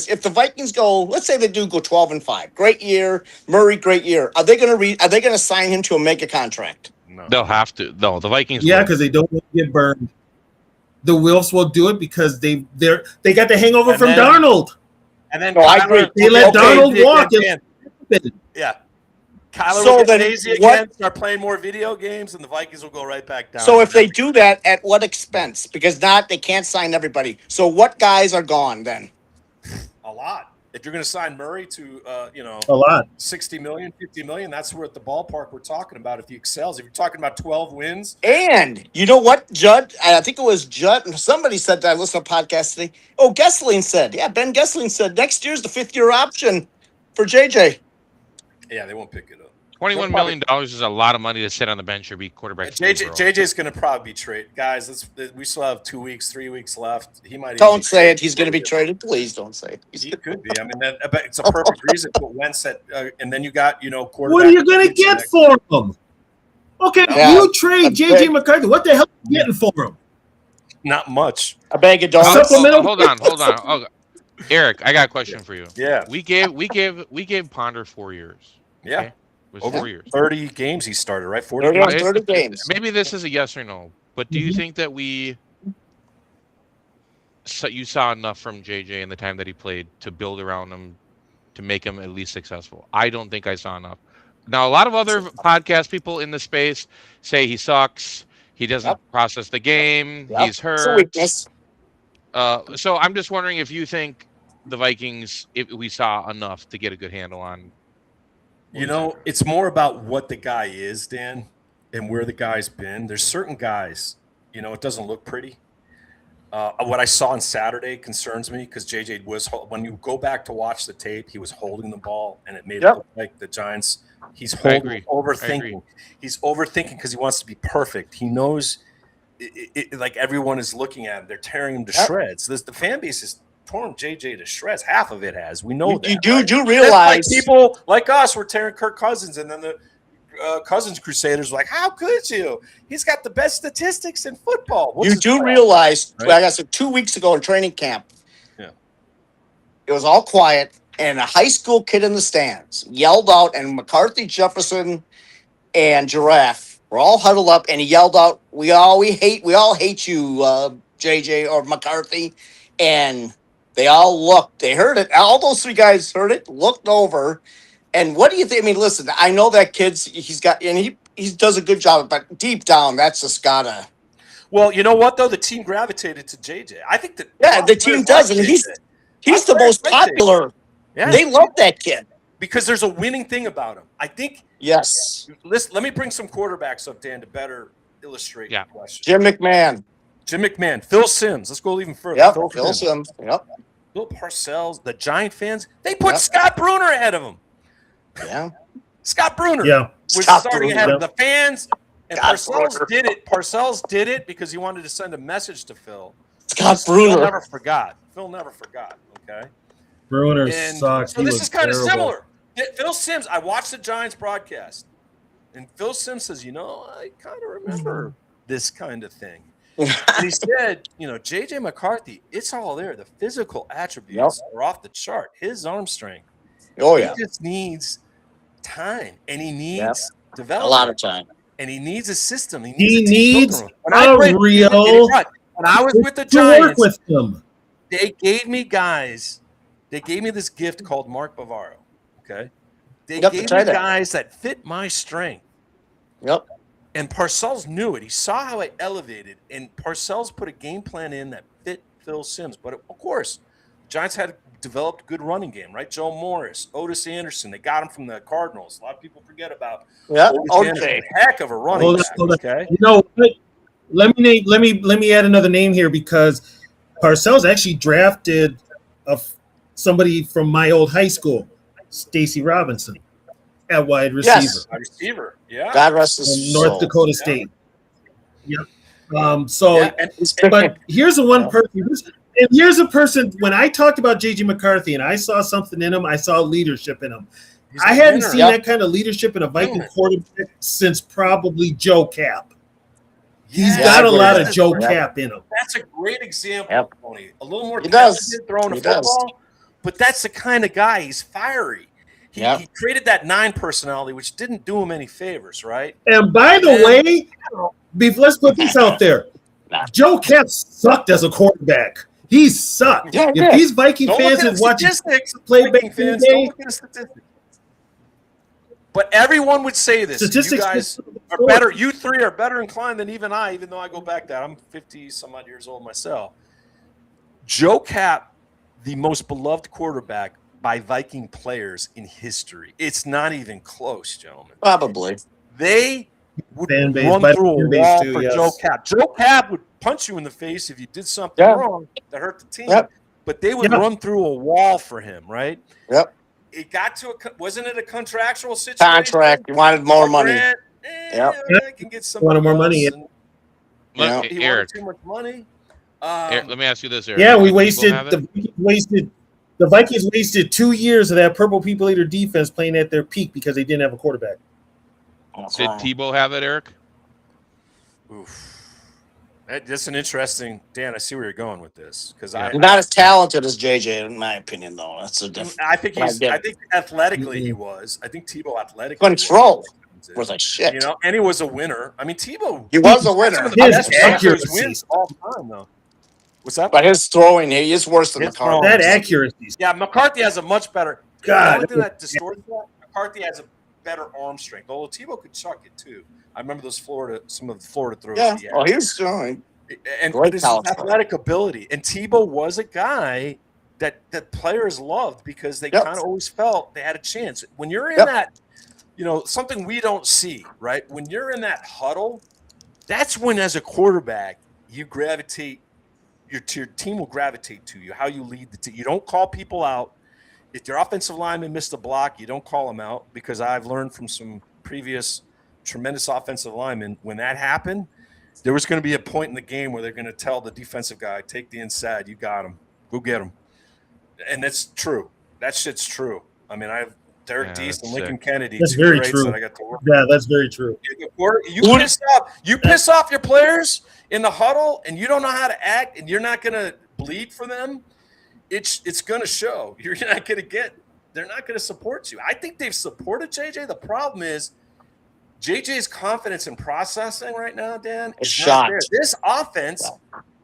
If the Vikings go, let's say they do go 12-5, great year, Murray, great year. Are they going to sign him to a mega contract? No. They'll have to. No, the Vikings. Yeah, because they don't want to get burned. The Wilfs will do it because they got the hangover from Darnold. And then I agree. They let Darnold walk. Yeah. Kyler will lazy again, start playing more video games, and the Vikings will go right back down. So if they do that, at what expense? Because they can't sign everybody. So what guys are gone then? A lot. If you're going to sign Murray to, a lot, 60 million, 50 million, that's where at the ballpark we're talking about. If he excels, if you're talking about 12 wins. And you know what, Judd? I think it was Judd. Somebody said that. I listened to a podcast today. Oh, Gessling said. Yeah, Ben Gessling said next year's the 5th-year option for JJ. Yeah, they won't pick it up. $21 million is a lot of money to sit on the bench or be quarterback. JJ's going to probably be traded. Guys, we still have 2 weeks, 3 weeks left. He might. Don't say it. He's going to be traded. Please don't say it. He could be. I mean, it's a perfect reason to put Wentz at, and then you got, quarterback. What are you going to get for him? Okay, you trade JJ McCarthy. What the hell are you getting for him? Not much. A bag of dogs. Hold on. Oh, Eric, I got a question for you. Yeah. We gave Ponder 4 years. Yeah. Okay? It was 4 years. 30 games he started, right? 30 games. Maybe this is a yes or no, but do you think that you saw enough from JJ in the time that he played to build around him to make him at least successful? I don't think I saw enough. Now, a lot of other podcast people in the space say he sucks. He doesn't process the game. He's hurt. So I'm just wondering if you think the Vikings, if we saw enough to get a good handle on. It's more about what the guy is, Dan, and where the guy's been. There's certain guys, it doesn't look pretty. What I saw on Saturday concerns me because JJ was, when you go back to watch the tape, he was holding the ball, and it made it look like the Giants. He's overthinking. He's overthinking because he wants to be perfect. He knows, like everyone is looking at him. They're tearing him to shreds. The fan base is torn JJ to shreds. Half of it has. We know that. You do realize people like us were tearing Kirk Cousins, and then the Cousins Crusaders were like, "How could you? He's got the best statistics in football." You do realize, like I said 2 weeks ago in training camp, it was all quiet, and a high school kid in the stands yelled out, and McCarthy, Jefferson, and Giraffe were all huddled up, and he yelled out, "We all hate you, JJ or McCarthy," and they all looked. They heard it. All those three guys heard it, looked over. And what do you think? I mean, listen, I know that he does a good job, but deep down, that's just gotta. Well, you know what, though? The team gravitated to JJ. I think that. Yeah, the team does. And he's the most popular. Yeah. They love that kid. Because there's a winning thing about him. I think. Yes. Listen, let me bring some quarterbacks up, Dan, to better illustrate the question. Jim McMahon. Phil Simms. Let's go even further. Yep, Phil Simms. Yep. Bill Parcells, the Giant fans, they put Scott Bruner ahead of him. Yeah. Scott Bruner was starting ahead of the fans And Scott Parcells Bruner. did it. Parcells did it because he wanted to send a message to Phil. Scott Phil Bruner. never forgot. Phil never forgot. Okay. Bruner And sucked. so He this was is kind of terrible. similar. Phil Simms, I watched the Giants broadcast, and Phil Simms says, I kind of remember this kind of thing. And he said, J.J. McCarthy, it's all there. The physical attributes are off the chart. His arm strength. Oh, yeah. He just needs time, and he needs A development. lot of time. And he needs a system. He He needs a team needs built around him. a real When I was with the to work Giants, with them. they gave me guys. They gave me this gift called Mark Bavaro. Okay, they gave me guys that fit my strength. Yep. And Parcells knew it. He saw how I elevated, and Parcells put a game plan in that fit Phil Simms. But of course, Giants had developed good running game, right? Joe Morris, Otis Anderson. They got him from the Cardinals. A lot of people forget about. Yeah. Okay. Heck of a running back. Okay. Let me add another name here because Parcells actually drafted somebody from my old high school, Stacy Robinson, at wide receiver. Yes. Wide receiver. Yeah. God rest his North soul. Dakota State. Yep. But here's the one person. And here's a person, when I talked about J.J. McCarthy and I saw something in him, I saw leadership in him. I hadn't seen that kind of leadership in a Viking quarterback since probably Joe Cap. He's got a lot of Joe Cap in him. That's a great example, Tony. A little more talented throwing a football, but that's the kind of guy. He's fiery. He created that 9 personality, which didn't do him any favors, right? And by the way, let's put this out there. Joe Cap sucked as a quarterback. He sucked. Yeah, if these Viking fans are watching play back in the day, look at the statistics. But everyone would say this. You guys are better. You three are better inclined than even I, even though I go back that. I'm 50-some-odd years old myself. Joe Cap, the most beloved quarterback by Viking players in history. It's not even close, gentlemen. Probably. They would run through a wall for Joe Cap. Joe Cap would punch you in the face if you did something wrong that hurt the team. But they would run through a wall for him, right? Yep. It got to wasn't it a contractual situation? Contract. You wanted more money. I can get some more money. He wanted too much money. Eric, let me ask you this, Eric. Yeah, the Vikings wasted 2 years of that Purple People Eater defense playing at their peak because they didn't have a quarterback. Did Tebow have it, Eric? Oof. That's an interesting. Dan, I see where you're going with this because he's not as talented as JJ, in my opinion, though. That's a different. I think athletically he was. I think Tebow athletically control was like shit. And he was a winner. I mean, Tebow. He was a winner. His accuracy wins all the time, though. What's that? But his throwing, he is worse than McCarthy. That accuracy. Yeah, McCarthy has a much better. The only thing that distorts that, McCarthy has a better arm strength. Although Tebow could chuck it too. I remember some of the Florida throws. Yeah. He was throwing. And his athletic ability. And Tebow was a guy that players loved because they kind of always felt they had a chance. When you're in that, something we don't see, right? When you're in that huddle, that's when, as a quarterback, you gravitate. Your team will gravitate to you. How you lead the team. You don't call people out. If your offensive lineman missed a block, you don't call them out, because I've learned from some previous tremendous offensive linemen, when that happened, there was going to be a point in the game where they're going to tell the defensive guy, take the inside, you got him, go get him. And that's true. That shit's true. I mean, I have Derek Deese and Lincoln Kennedy. That's very true. That I got to work with. That's very true. You piss off your players in the huddle, and you don't know how to act, and you're not going to bleed for them. It's going to show. You're not going to get. They're not going to support you. I think they've supported JJ. The problem is JJ's confidence in processing right now, Dan, is not there. This offense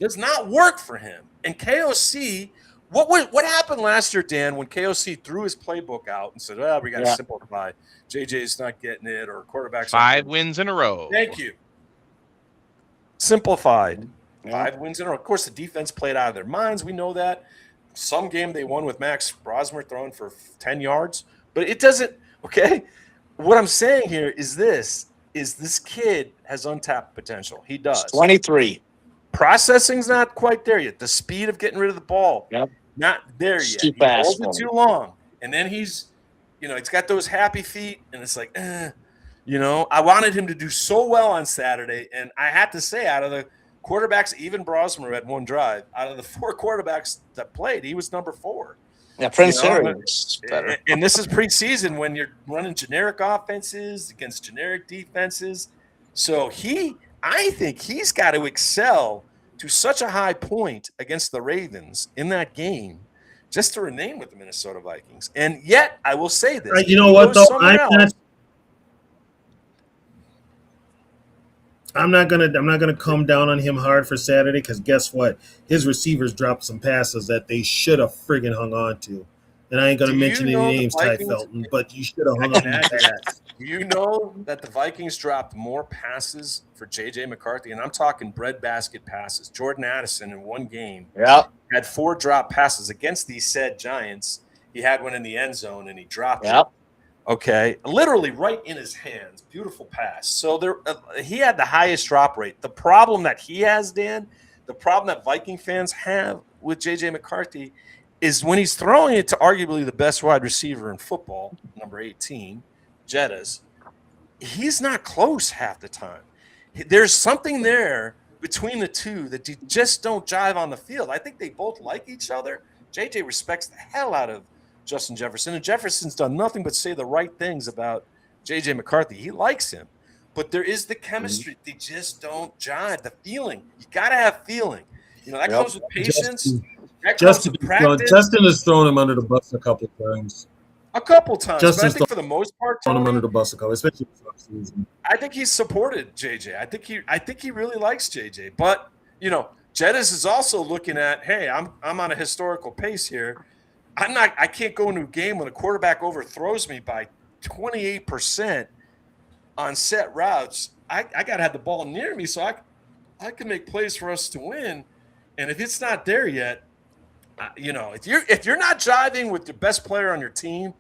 does not work for him. And KOC, what happened last year, Dan, when KOC threw his playbook out and said, "Well, we got to simplify. JJ's not getting it, or quarterbacks 5 wins in a row." Thank you. Simplified. 5 wins in a row. Of course, the defense played out of their minds. We know that. Some game they won with Max Brosmer throwing for 10 yards, but it doesn't. Okay, what I'm saying here is this kid has untapped potential. He does. 23. Processing's not quite there yet. The speed of getting rid of the ball, not there yet. He holds it too long, and then he's got those happy feet, and it's like, You know, I wanted him to do so well on Saturday, and I had to say, out of the quarterbacks, even Brosmer had one drive. Out of the 4 quarterbacks that played, he was number 4. Yeah, Prince Harry was better. And this is preseason when you're running generic offenses against generic defenses. So I think he's got to excel to such a high point against the Ravens in that game just to remain with the Minnesota Vikings. And yet, I will say this. You know what, though? I'm not gonna come down on him hard for Saturday because guess what? His receivers dropped some passes that they should have friggin' hung on to. And I ain't gonna mention any names, Ty Felton, but you should have hung on to that. Do you know that the Vikings dropped more passes for J.J. McCarthy? And I'm talking breadbasket passes. Jordan Addison in one game had 4 drop passes against these said Giants. He had one in the end zone, and he dropped it. Okay, literally right in his hands. Beautiful pass. So he had the highest drop rate. The problem that he has, Dan, the problem that Viking fans have with J.J. McCarthy is when he's throwing it to arguably the best wide receiver in football, number 18, Jettas, he's not close half the time. There's something there between the two that you just don't jive on the field. I think they both like each other. J.J. respects the hell out of Justin Jefferson, and Jefferson's done nothing but say the right things about J.J. McCarthy. He likes him, but there is the chemistry. They just don't jive. The feeling. You got to have feeling. You know, that comes with patience. Justin has thrown him under the bus a couple times. A couple times. But I think for the most part, thrown him under the bus a couple, especially this season. I think he's supported JJ. I think he really likes JJ. But, you know, Jettas is also looking at, hey, I'm on a historical pace here. I can't go into a game when a quarterback overthrows me by 28% on set routes. I got to have the ball near me so I can make plays for us to win. And if it's not there yet, you know, if you're not jiving with the best player on your team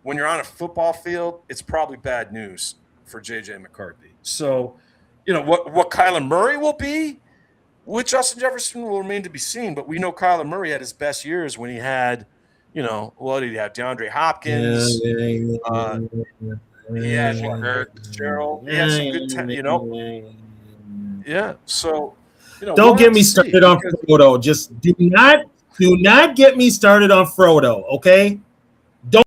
when you're on a football field, it's probably bad news for J.J. McCarthy. So, you know, what Kyler Murray will be with Justin Jefferson will remain to be seen. But we know Kyler Murray had his best years when he had, you know, what did he have? DeAndre Hopkins. He had Gerald. He had some good time, you know. Yeah. So, you know, don't get me started on Frodo. Just do not get me started on Frodo, okay? Don't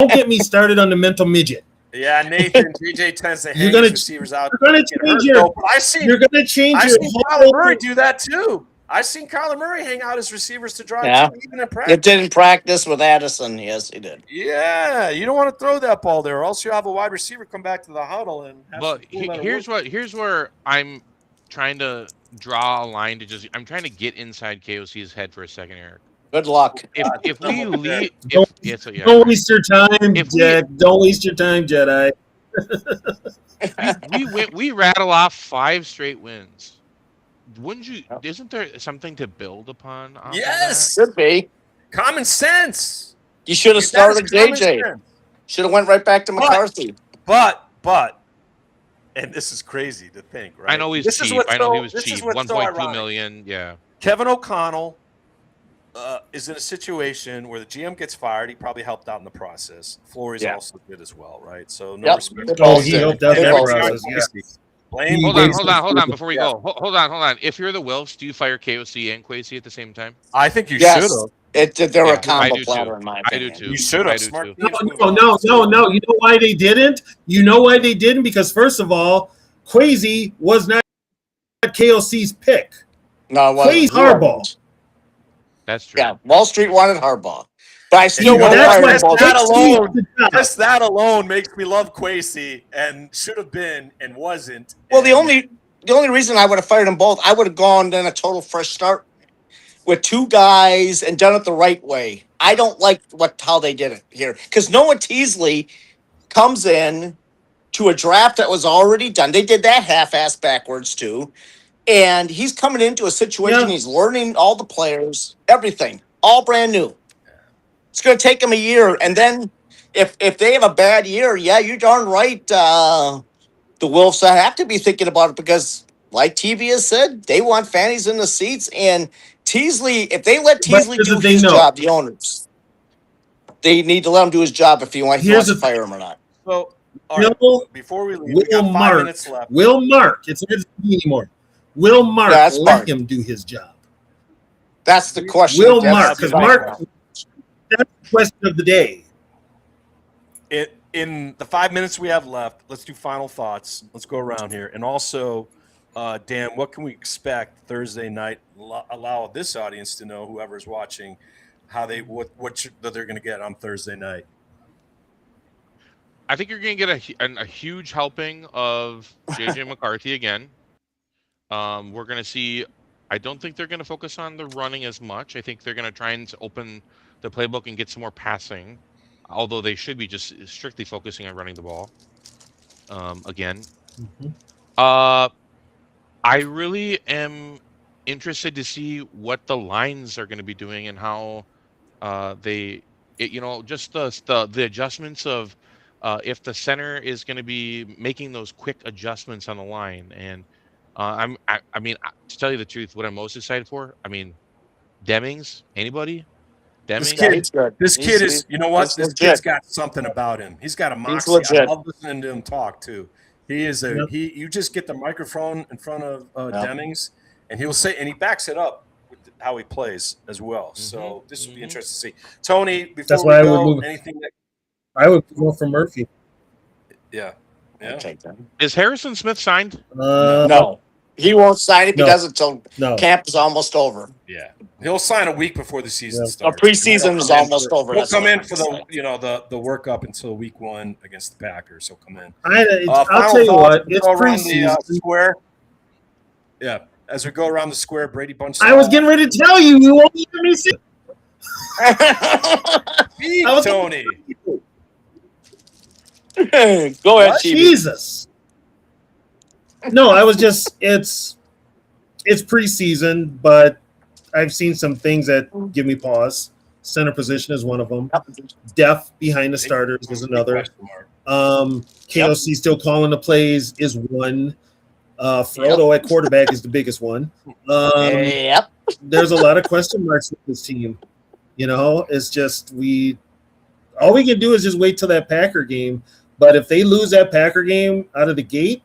get me started on the mental midget. Yeah, Nathan, JJ tends to hang his receivers out. You're going to change I've seen Kyler Murray do that too. I've seen Kyler Murray hang out his receivers to drive even in practice. It did in practice with Addison. Yes, he did. Yeah, you don't want to throw that ball there, or else you have a wide receiver come back to the huddle and. Here's where I'm trying to draw a line to I'm trying to get inside KOC's head for a second, Eric. Good luck. If we leave, don't waste your time, Jed. Don't waste your time, Jedi. we rattle off 5 straight wins. Wouldn't you? Isn't there something to build upon? Yes, should be common sense. You should have started JJ. Should have went right back to McCarthy. But, and this is crazy to think, right? I know he's cheap. I know he was cheap. 1.2 million. Yeah. Kevin O'Connell is in a situation where the GM gets fired. He probably helped out in the process. Flory's also good as well, right? So no respect. Oh, he helped out in the process. Yes. Hold on. Before we go, hold on. If you're the Wilfs, do you fire KOC and Kwesi at the same time? I think you should have. They're a combo platter in my opinion. I do too. You should have. No. You know why they didn't? Because first of all, Kwesi was not KOC's pick. No, Kwesi's hardball. That's true. Yeah, Wall Street wanted Hardball. But I still want Just that alone makes me love Kwesi and should have been and wasn't. Well, the only reason I would have fired them both, I would have gone then a total fresh start with 2 guys and done it the right way. I don't like how they did it here because Noah Teasley comes in to a draft that was already done. They did that half-ass backwards too, and he's coming into a situation. He's learning all the players, everything, all brand new. It's going to take him a year, and then if they have a bad year, you're darn right. The Wolves have to be thinking about it because, like TV has said, they want fannies in the seats. And Teasley, if they let Teasley do his job, the owners, they need to let him do his job if he wants to fire him or not. So All right. Will, Before we leave, we Will got 5 Mark. minutes left. Will Mark. It's not me anymore. Will Mark that's let Mark. him do his job? That's the question. Will That's Mark, because Mark, that's the question of the day. In the 5 minutes we have left, let's do final thoughts. Let's go around here. And also, Dan, what can we expect Thursday night? Allow this audience to know, whoever's watching, how they're going to get on Thursday night. I think you're going to get a huge helping of JJ McCarthy again. We're going to see. I don't think they're going to focus on the running as much. I think they're going to try and open the playbook and get some more passing, although they should be just strictly focusing on running the ball. Again, I really am interested to see what the lines are going to be doing and how just the adjustments of if the center is going to be making those quick adjustments on the line. And I mean, to tell you the truth, what I'm most excited for, I mean, Demings, anybody? Demings? This kid is, you know what? This kid's got something about him. He's got a moxie. I love listening to him talk too. He is you just get the microphone in front of Demings and he'll say, and he backs it up with how he plays as well. So this will be interesting to see. Tony, before we go, anything that I would go for Murphy. Yeah. Is Harrison Smith signed? No. He won't sign it because until camp is almost over. Yeah, he'll sign a week before the season starts. The preseason is almost over. He'll come in for the workup until week 1 against the Packers. He'll come in. I'll tell you what, it's preseason. Square. Yeah, as we go around the square, Brady Bunch. I was getting ready to tell you. You won't let me see. Tony. Go ahead, Jesus. No, I was just it's preseason, but I've seen some things that give me pause. Center position is one of them. Depth behind the starters is another. KOC still calling the plays is one. Frodo at quarterback is the biggest one. There's a lot of question marks with this team. You know, it's just all we can do is just wait till that Packer game. But if they lose that Packer game out of the gate,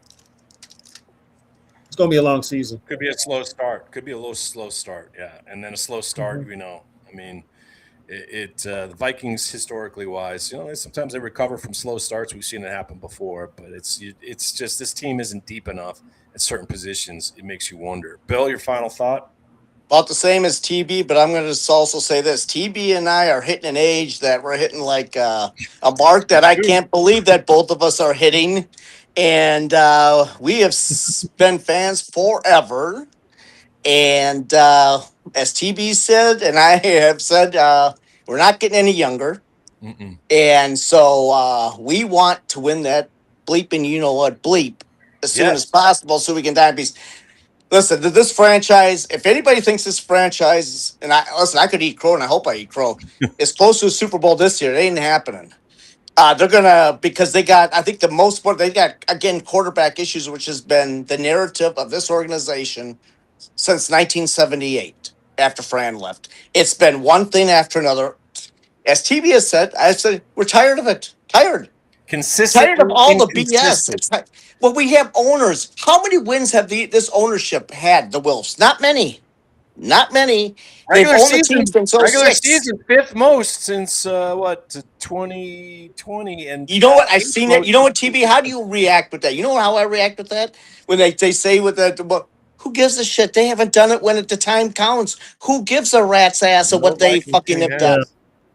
it's going to be a long season. Could be a slow start. Could be a slow start, yeah. And then a slow start, I mean, the Vikings historically wise, sometimes they recover from slow starts. We've seen it happen before, but it's just this team isn't deep enough at certain positions. It makes you wonder. Bill, your final thought? About the same as TB, but I'm going to just also say this. TB and I are hitting an age that we're hitting like a mark that I can't believe that both of us are hitting. And we have been fans forever. And as TB said, and I have said, we're not getting any younger. And so we want to win that bleeping, bleep as soon as possible so we can die in peace. Listen, this franchise, if anybody thinks this franchise, and I could eat crow, and I hope I eat crow, is close to a Super Bowl this year. It ain't happening. They're going to, because they got, I think the most part, they got, again, quarterback issues, which has been the narrative of this organization since 1978 after Fran left. It's been one thing after another. As TB has said, I said, we're tired of it. Tired. Consistent. Tired of all the BS. Well, we have owners. How many wins have this ownership had, the Wilfs? Not many. Regular season, 5th most since 2020. And you know what? I've seen it. You know what, TB? How do you react with that? You know how I react with that? When they say with that, well, who gives a shit? They haven't done it when the time counts. Who gives a rat's ass of what they fucking have done?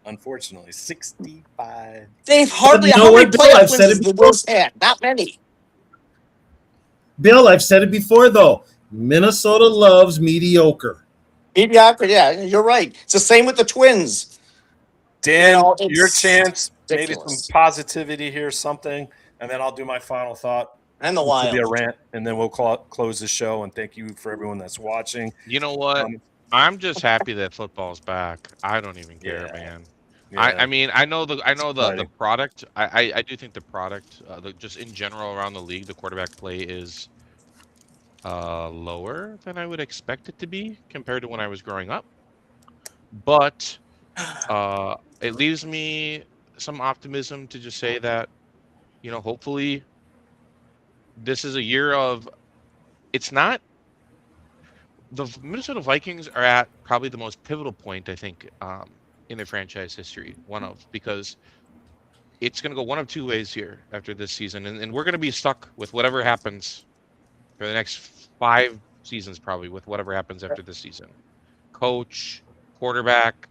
Unfortunately, 65. They've hardly. How many playoff wins has the Wolves had? Not many. Bill, I've said it before, though. Minnesota loves mediocre. Mediocre, yeah, you're right. It's the same with the Twins. Dan, your chance, ridiculous. Maybe some positivity here, something, and then I'll do my final thought. And the Wild. It'll be a rant, and then we'll close the show, and thank you for everyone that's watching. You know what? I'm just happy that football's back. I don't even care, man. Yeah. I mean, I know the product. I do think the product, just in general around the league, the quarterback play is lower than I would expect it to be compared to when I was growing up. But it leaves me some optimism to just say that hopefully this is a year of. It's not. The Minnesota Vikings are at probably the most pivotal point, I think, in their franchise history. Because it's going to go one of two ways here after this season, and we're going to be stuck with whatever happens for the next 5 seasons, probably with whatever happens after this season. Coach, quarterback,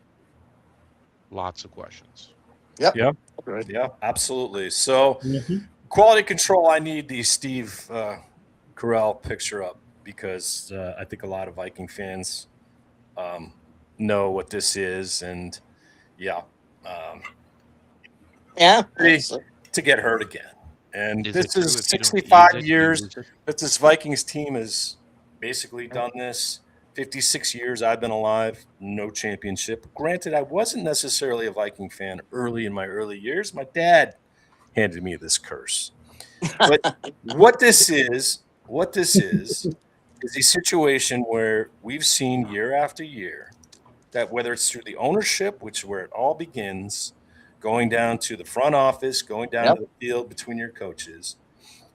lots of questions. Yep. Yeah. Right. Yeah, absolutely. So, Mhm. quality control, I need the Steve Carell picture up because I think a lot of Viking fans know what this is. And yeah, Yeah. ready to get hurt again. And Is it this true is if you don't 65 use it, you years lose it? that this Vikings team has basically done this. 56 years I've been alive, no championship. Granted, I wasn't necessarily a Viking fan early in my early years. My dad handed me this curse. But what this is a situation where we've seen year after year that whether it's through the ownership, which is where it all begins, going down to the front office, going down Yep. to the field between your coaches,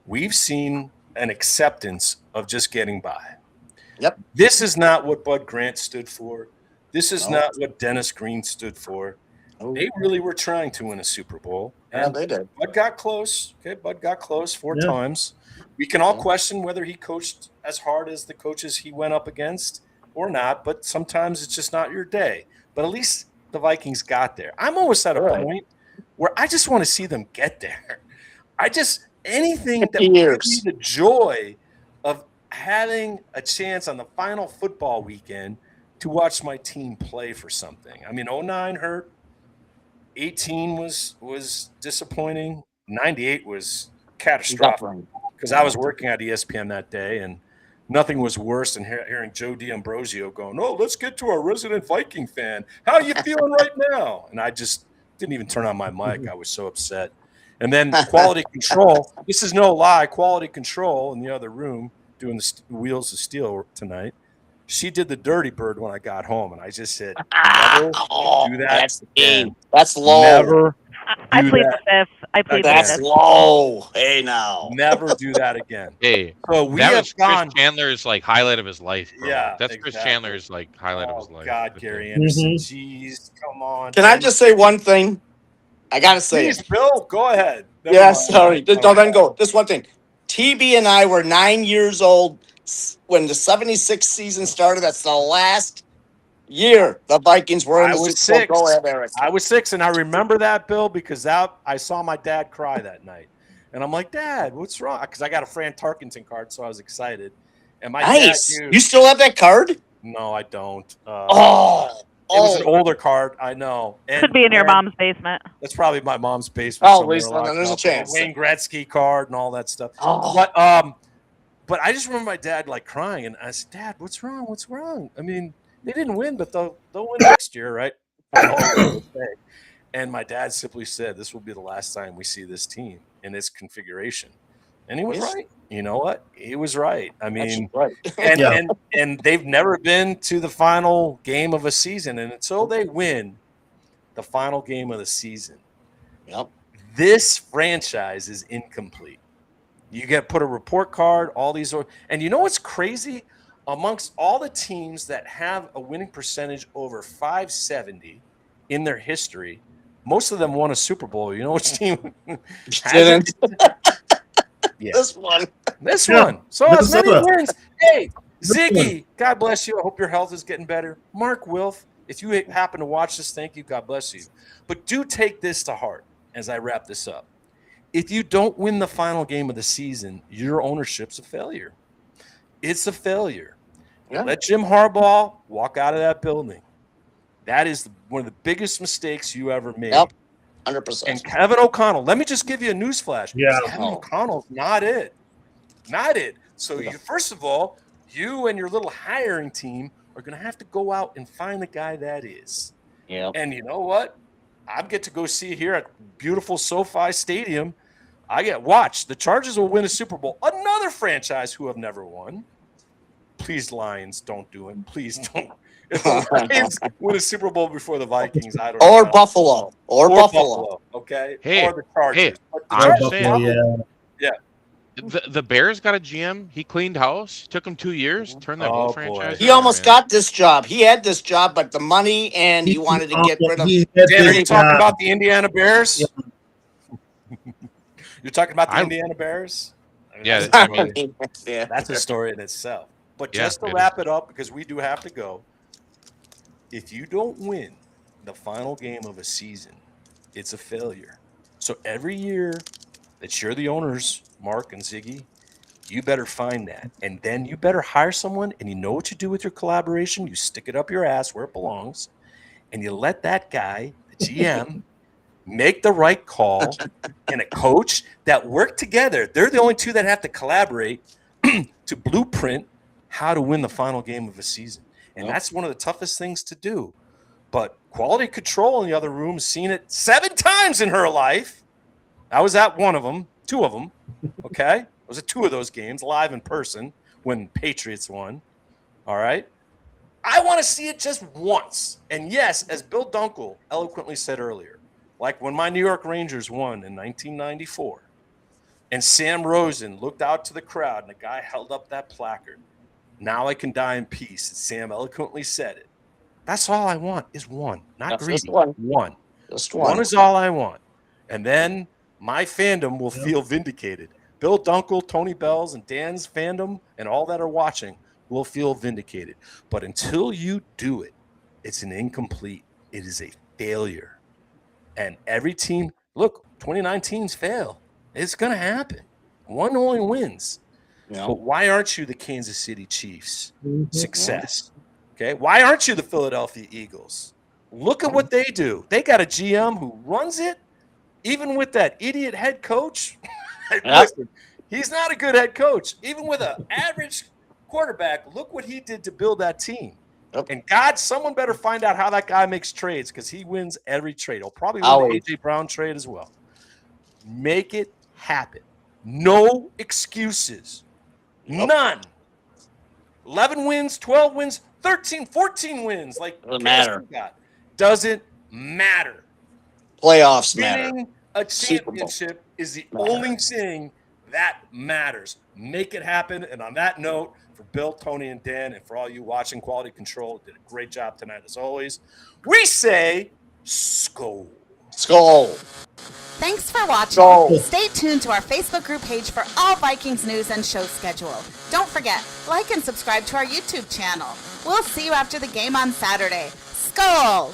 we've seen an acceptance of just getting by. Yep. This is not what Bud Grant stood for. This is No. not what Dennis Green stood for. Oh, They really were trying to win a Super Bowl. yeah, And they did. Bud got close. Okay, Bud got close 4 Yeah. times. We can all Yeah. question whether he coached as hard as the coaches he went up against or not, but sometimes it's just not your day. But at least the Vikings got there. I'm almost at a Right. point where I just want to see them get there. Anything that 50 will give years. me the joy of having a chance on the final football weekend to watch my team play for something. I mean, 09 hurt. 18 was disappointing. 98 was catastrophic Definitely. because I was working at ESPN that day, and nothing was worse than hearing Joe D'Ambrosio going, "Oh, let's get to our resident Viking fan. How are you feeling right now?" And I just didn't even turn on my mic. I was so upset. And then quality control. This is no lie. Quality control in the other room doing the wheels of steel tonight. She did the dirty bird when I got home, and I just said, "Never do that That's again. game. That's low. Never I do plead that. the fifth. I plead the That's fifth. low. Hey now. Never do that again." Hey, So we that have was Chris gone. Chandler's highlight of his life, bro. Yeah, That's Chris exactly. Chandler's highlight of his Oh life. God, right Gary there. Anderson. Mhm. Jeez, come on. Can I just say one thing? I gotta say Please, it. Bill, go ahead. Never Yeah, mind. sorry. No, then go. This one thing. TB and I were 9 years old when the 76 season started. That's the last year the Vikings were in I the was Super Bowl. 6. Go ahead, Eric. I was 6, and I remember that, Bill, because I saw my dad cry that night, and I'm like, "Dad, what's wrong?" Because I got a Fran Tarkenton card, so I was excited. And my Nice. dad, You still have that card? no, I don't. Oh, It was an older card, I know. And Could be in your man, mom's basement. That's probably my mom's basement. Oh, somewhere Lisa, locked there's a up. chance. Wayne Gretzky card and all that stuff. Oh. But I just remember my dad crying, and I said, "Dad, what's wrong? What's wrong? I mean, they didn't win, but they'll win next year, right?" And my dad simply said, "This will be the last time we see this team in this configuration," and he was Yes. right. You know what? He was right. I mean, Right. and, Yeah. and they've never been to the final game of a season, and until they win the final game of the season, Yep. this franchise is incomplete. You get put a report card, all these, and you know what's crazy? Amongst all the teams that have a winning percentage over 570 in their history, most of them won a Super Bowl. You know which team hasn't? Didn't. Yeah. This one. This Yeah. one. So as many Minnesota. wins. Hey, This Ziggy, God bless you. I hope your health is getting better. Mark Wilf, if you happen to watch this, thank you. God bless you. But do take this to heart as I wrap this up. If you don't win the final game of the season, your ownership's a failure. It's a failure. Yeah. Let Jim Harbaugh walk out of that building. That is one of the biggest mistakes you ever made. Yep. 100%. And Kevin O'Connell, let me just give you a newsflash. Yeah. Kevin O'Connell's not it. Not it. So you, first of all, you and your little hiring team are going to have to go out and find the guy that is. Yep. And you know what? I get to go see here at beautiful SoFi Stadium. Watch. The Chargers will win a Super Bowl. Another franchise who have never won. Please, Lions, don't do it. Please don't. If the Lions win a Super Bowl before the Vikings, I don't Or know. Buffalo. Or Buffalo. Okay. Hey, or the Chargers. hey, But the I'm Chargers just saying. probably- yeah. The Bears got a GM. He cleaned house. Took him 2 years. Turned that Oh, whole boy. franchise. He around, almost man. got this job. He had this job, but the money and he wanted to get rid of. He had Dan, are this you talking job. about the Indiana Bears? Yeah. You're talking about the I- Indiana Bears? I mean, Yeah, that's a I story- mean, yeah. that's a story in itself. But Yeah, just to it wrap it up, because we do have to go, if you don't win the final game of a season, it's a failure. So every year that you're the owners, Mark and Ziggy, you better find that. And then you better hire someone, and you know what you do with your collaboration. You stick it up your ass where it belongs, and you let that guy, the GM, make the right call, and a coach that work together. They're the only two that have to collaborate to blueprint how to win the final game of a season. And that's one of the toughest things to do. But quality control in the other room has seen it 7 times in her life. I was at one of them, 2 of them. Okay. I was at 2 of those games live in person when Patriots won. All right. I want to see it just once. And yes, as Bill Dunkel eloquently said earlier, like when my New York Rangers won in 1994 and Sam Rosen looked out to the crowd and the guy held up that placard, "Now I can die in peace." And Sam eloquently said it. That's all I want is one, not That's greedy. just one. One. Just One one. is all I want. And then my fandom will feel vindicated. Bill Dunkel, Tony Bells, and Dan's fandom and all that are watching will feel vindicated. But until you do it, it's an incomplete. It is a failure. And every team, look, 2019's fail. It's going to happen. One only wins. Yeah. But why aren't you the Kansas City Chiefs? Success. Okay. Why aren't you the Philadelphia Eagles? Look at what they do. They got a GM who runs it, even with that idiot head coach. Listen, he's not a good head coach. Even with an average quarterback, look what he did to build that team. Yep. And God, someone better find out how that guy makes trades because he wins every trade. He'll probably win Always. the A.J. Brown trade as well. Make it happen. No excuses. None. 11 wins, 12 wins, 13, 14 wins. Like Doesn't matter. Doesn't matter. Playoffs matter. Winning a Super Bowl championship is the matters. only thing that matters. Make it happen. And on that note, for Bill, Tony, and Dan, and for all you watching, Quality Control did a great job tonight as always. We say SKOL. SKOL. Thanks for watching. Go. Stay tuned to our Facebook group page for all Vikings news and show schedule. Don't forget, like and subscribe to our YouTube channel. We'll see you after the game on Saturday. SKOL!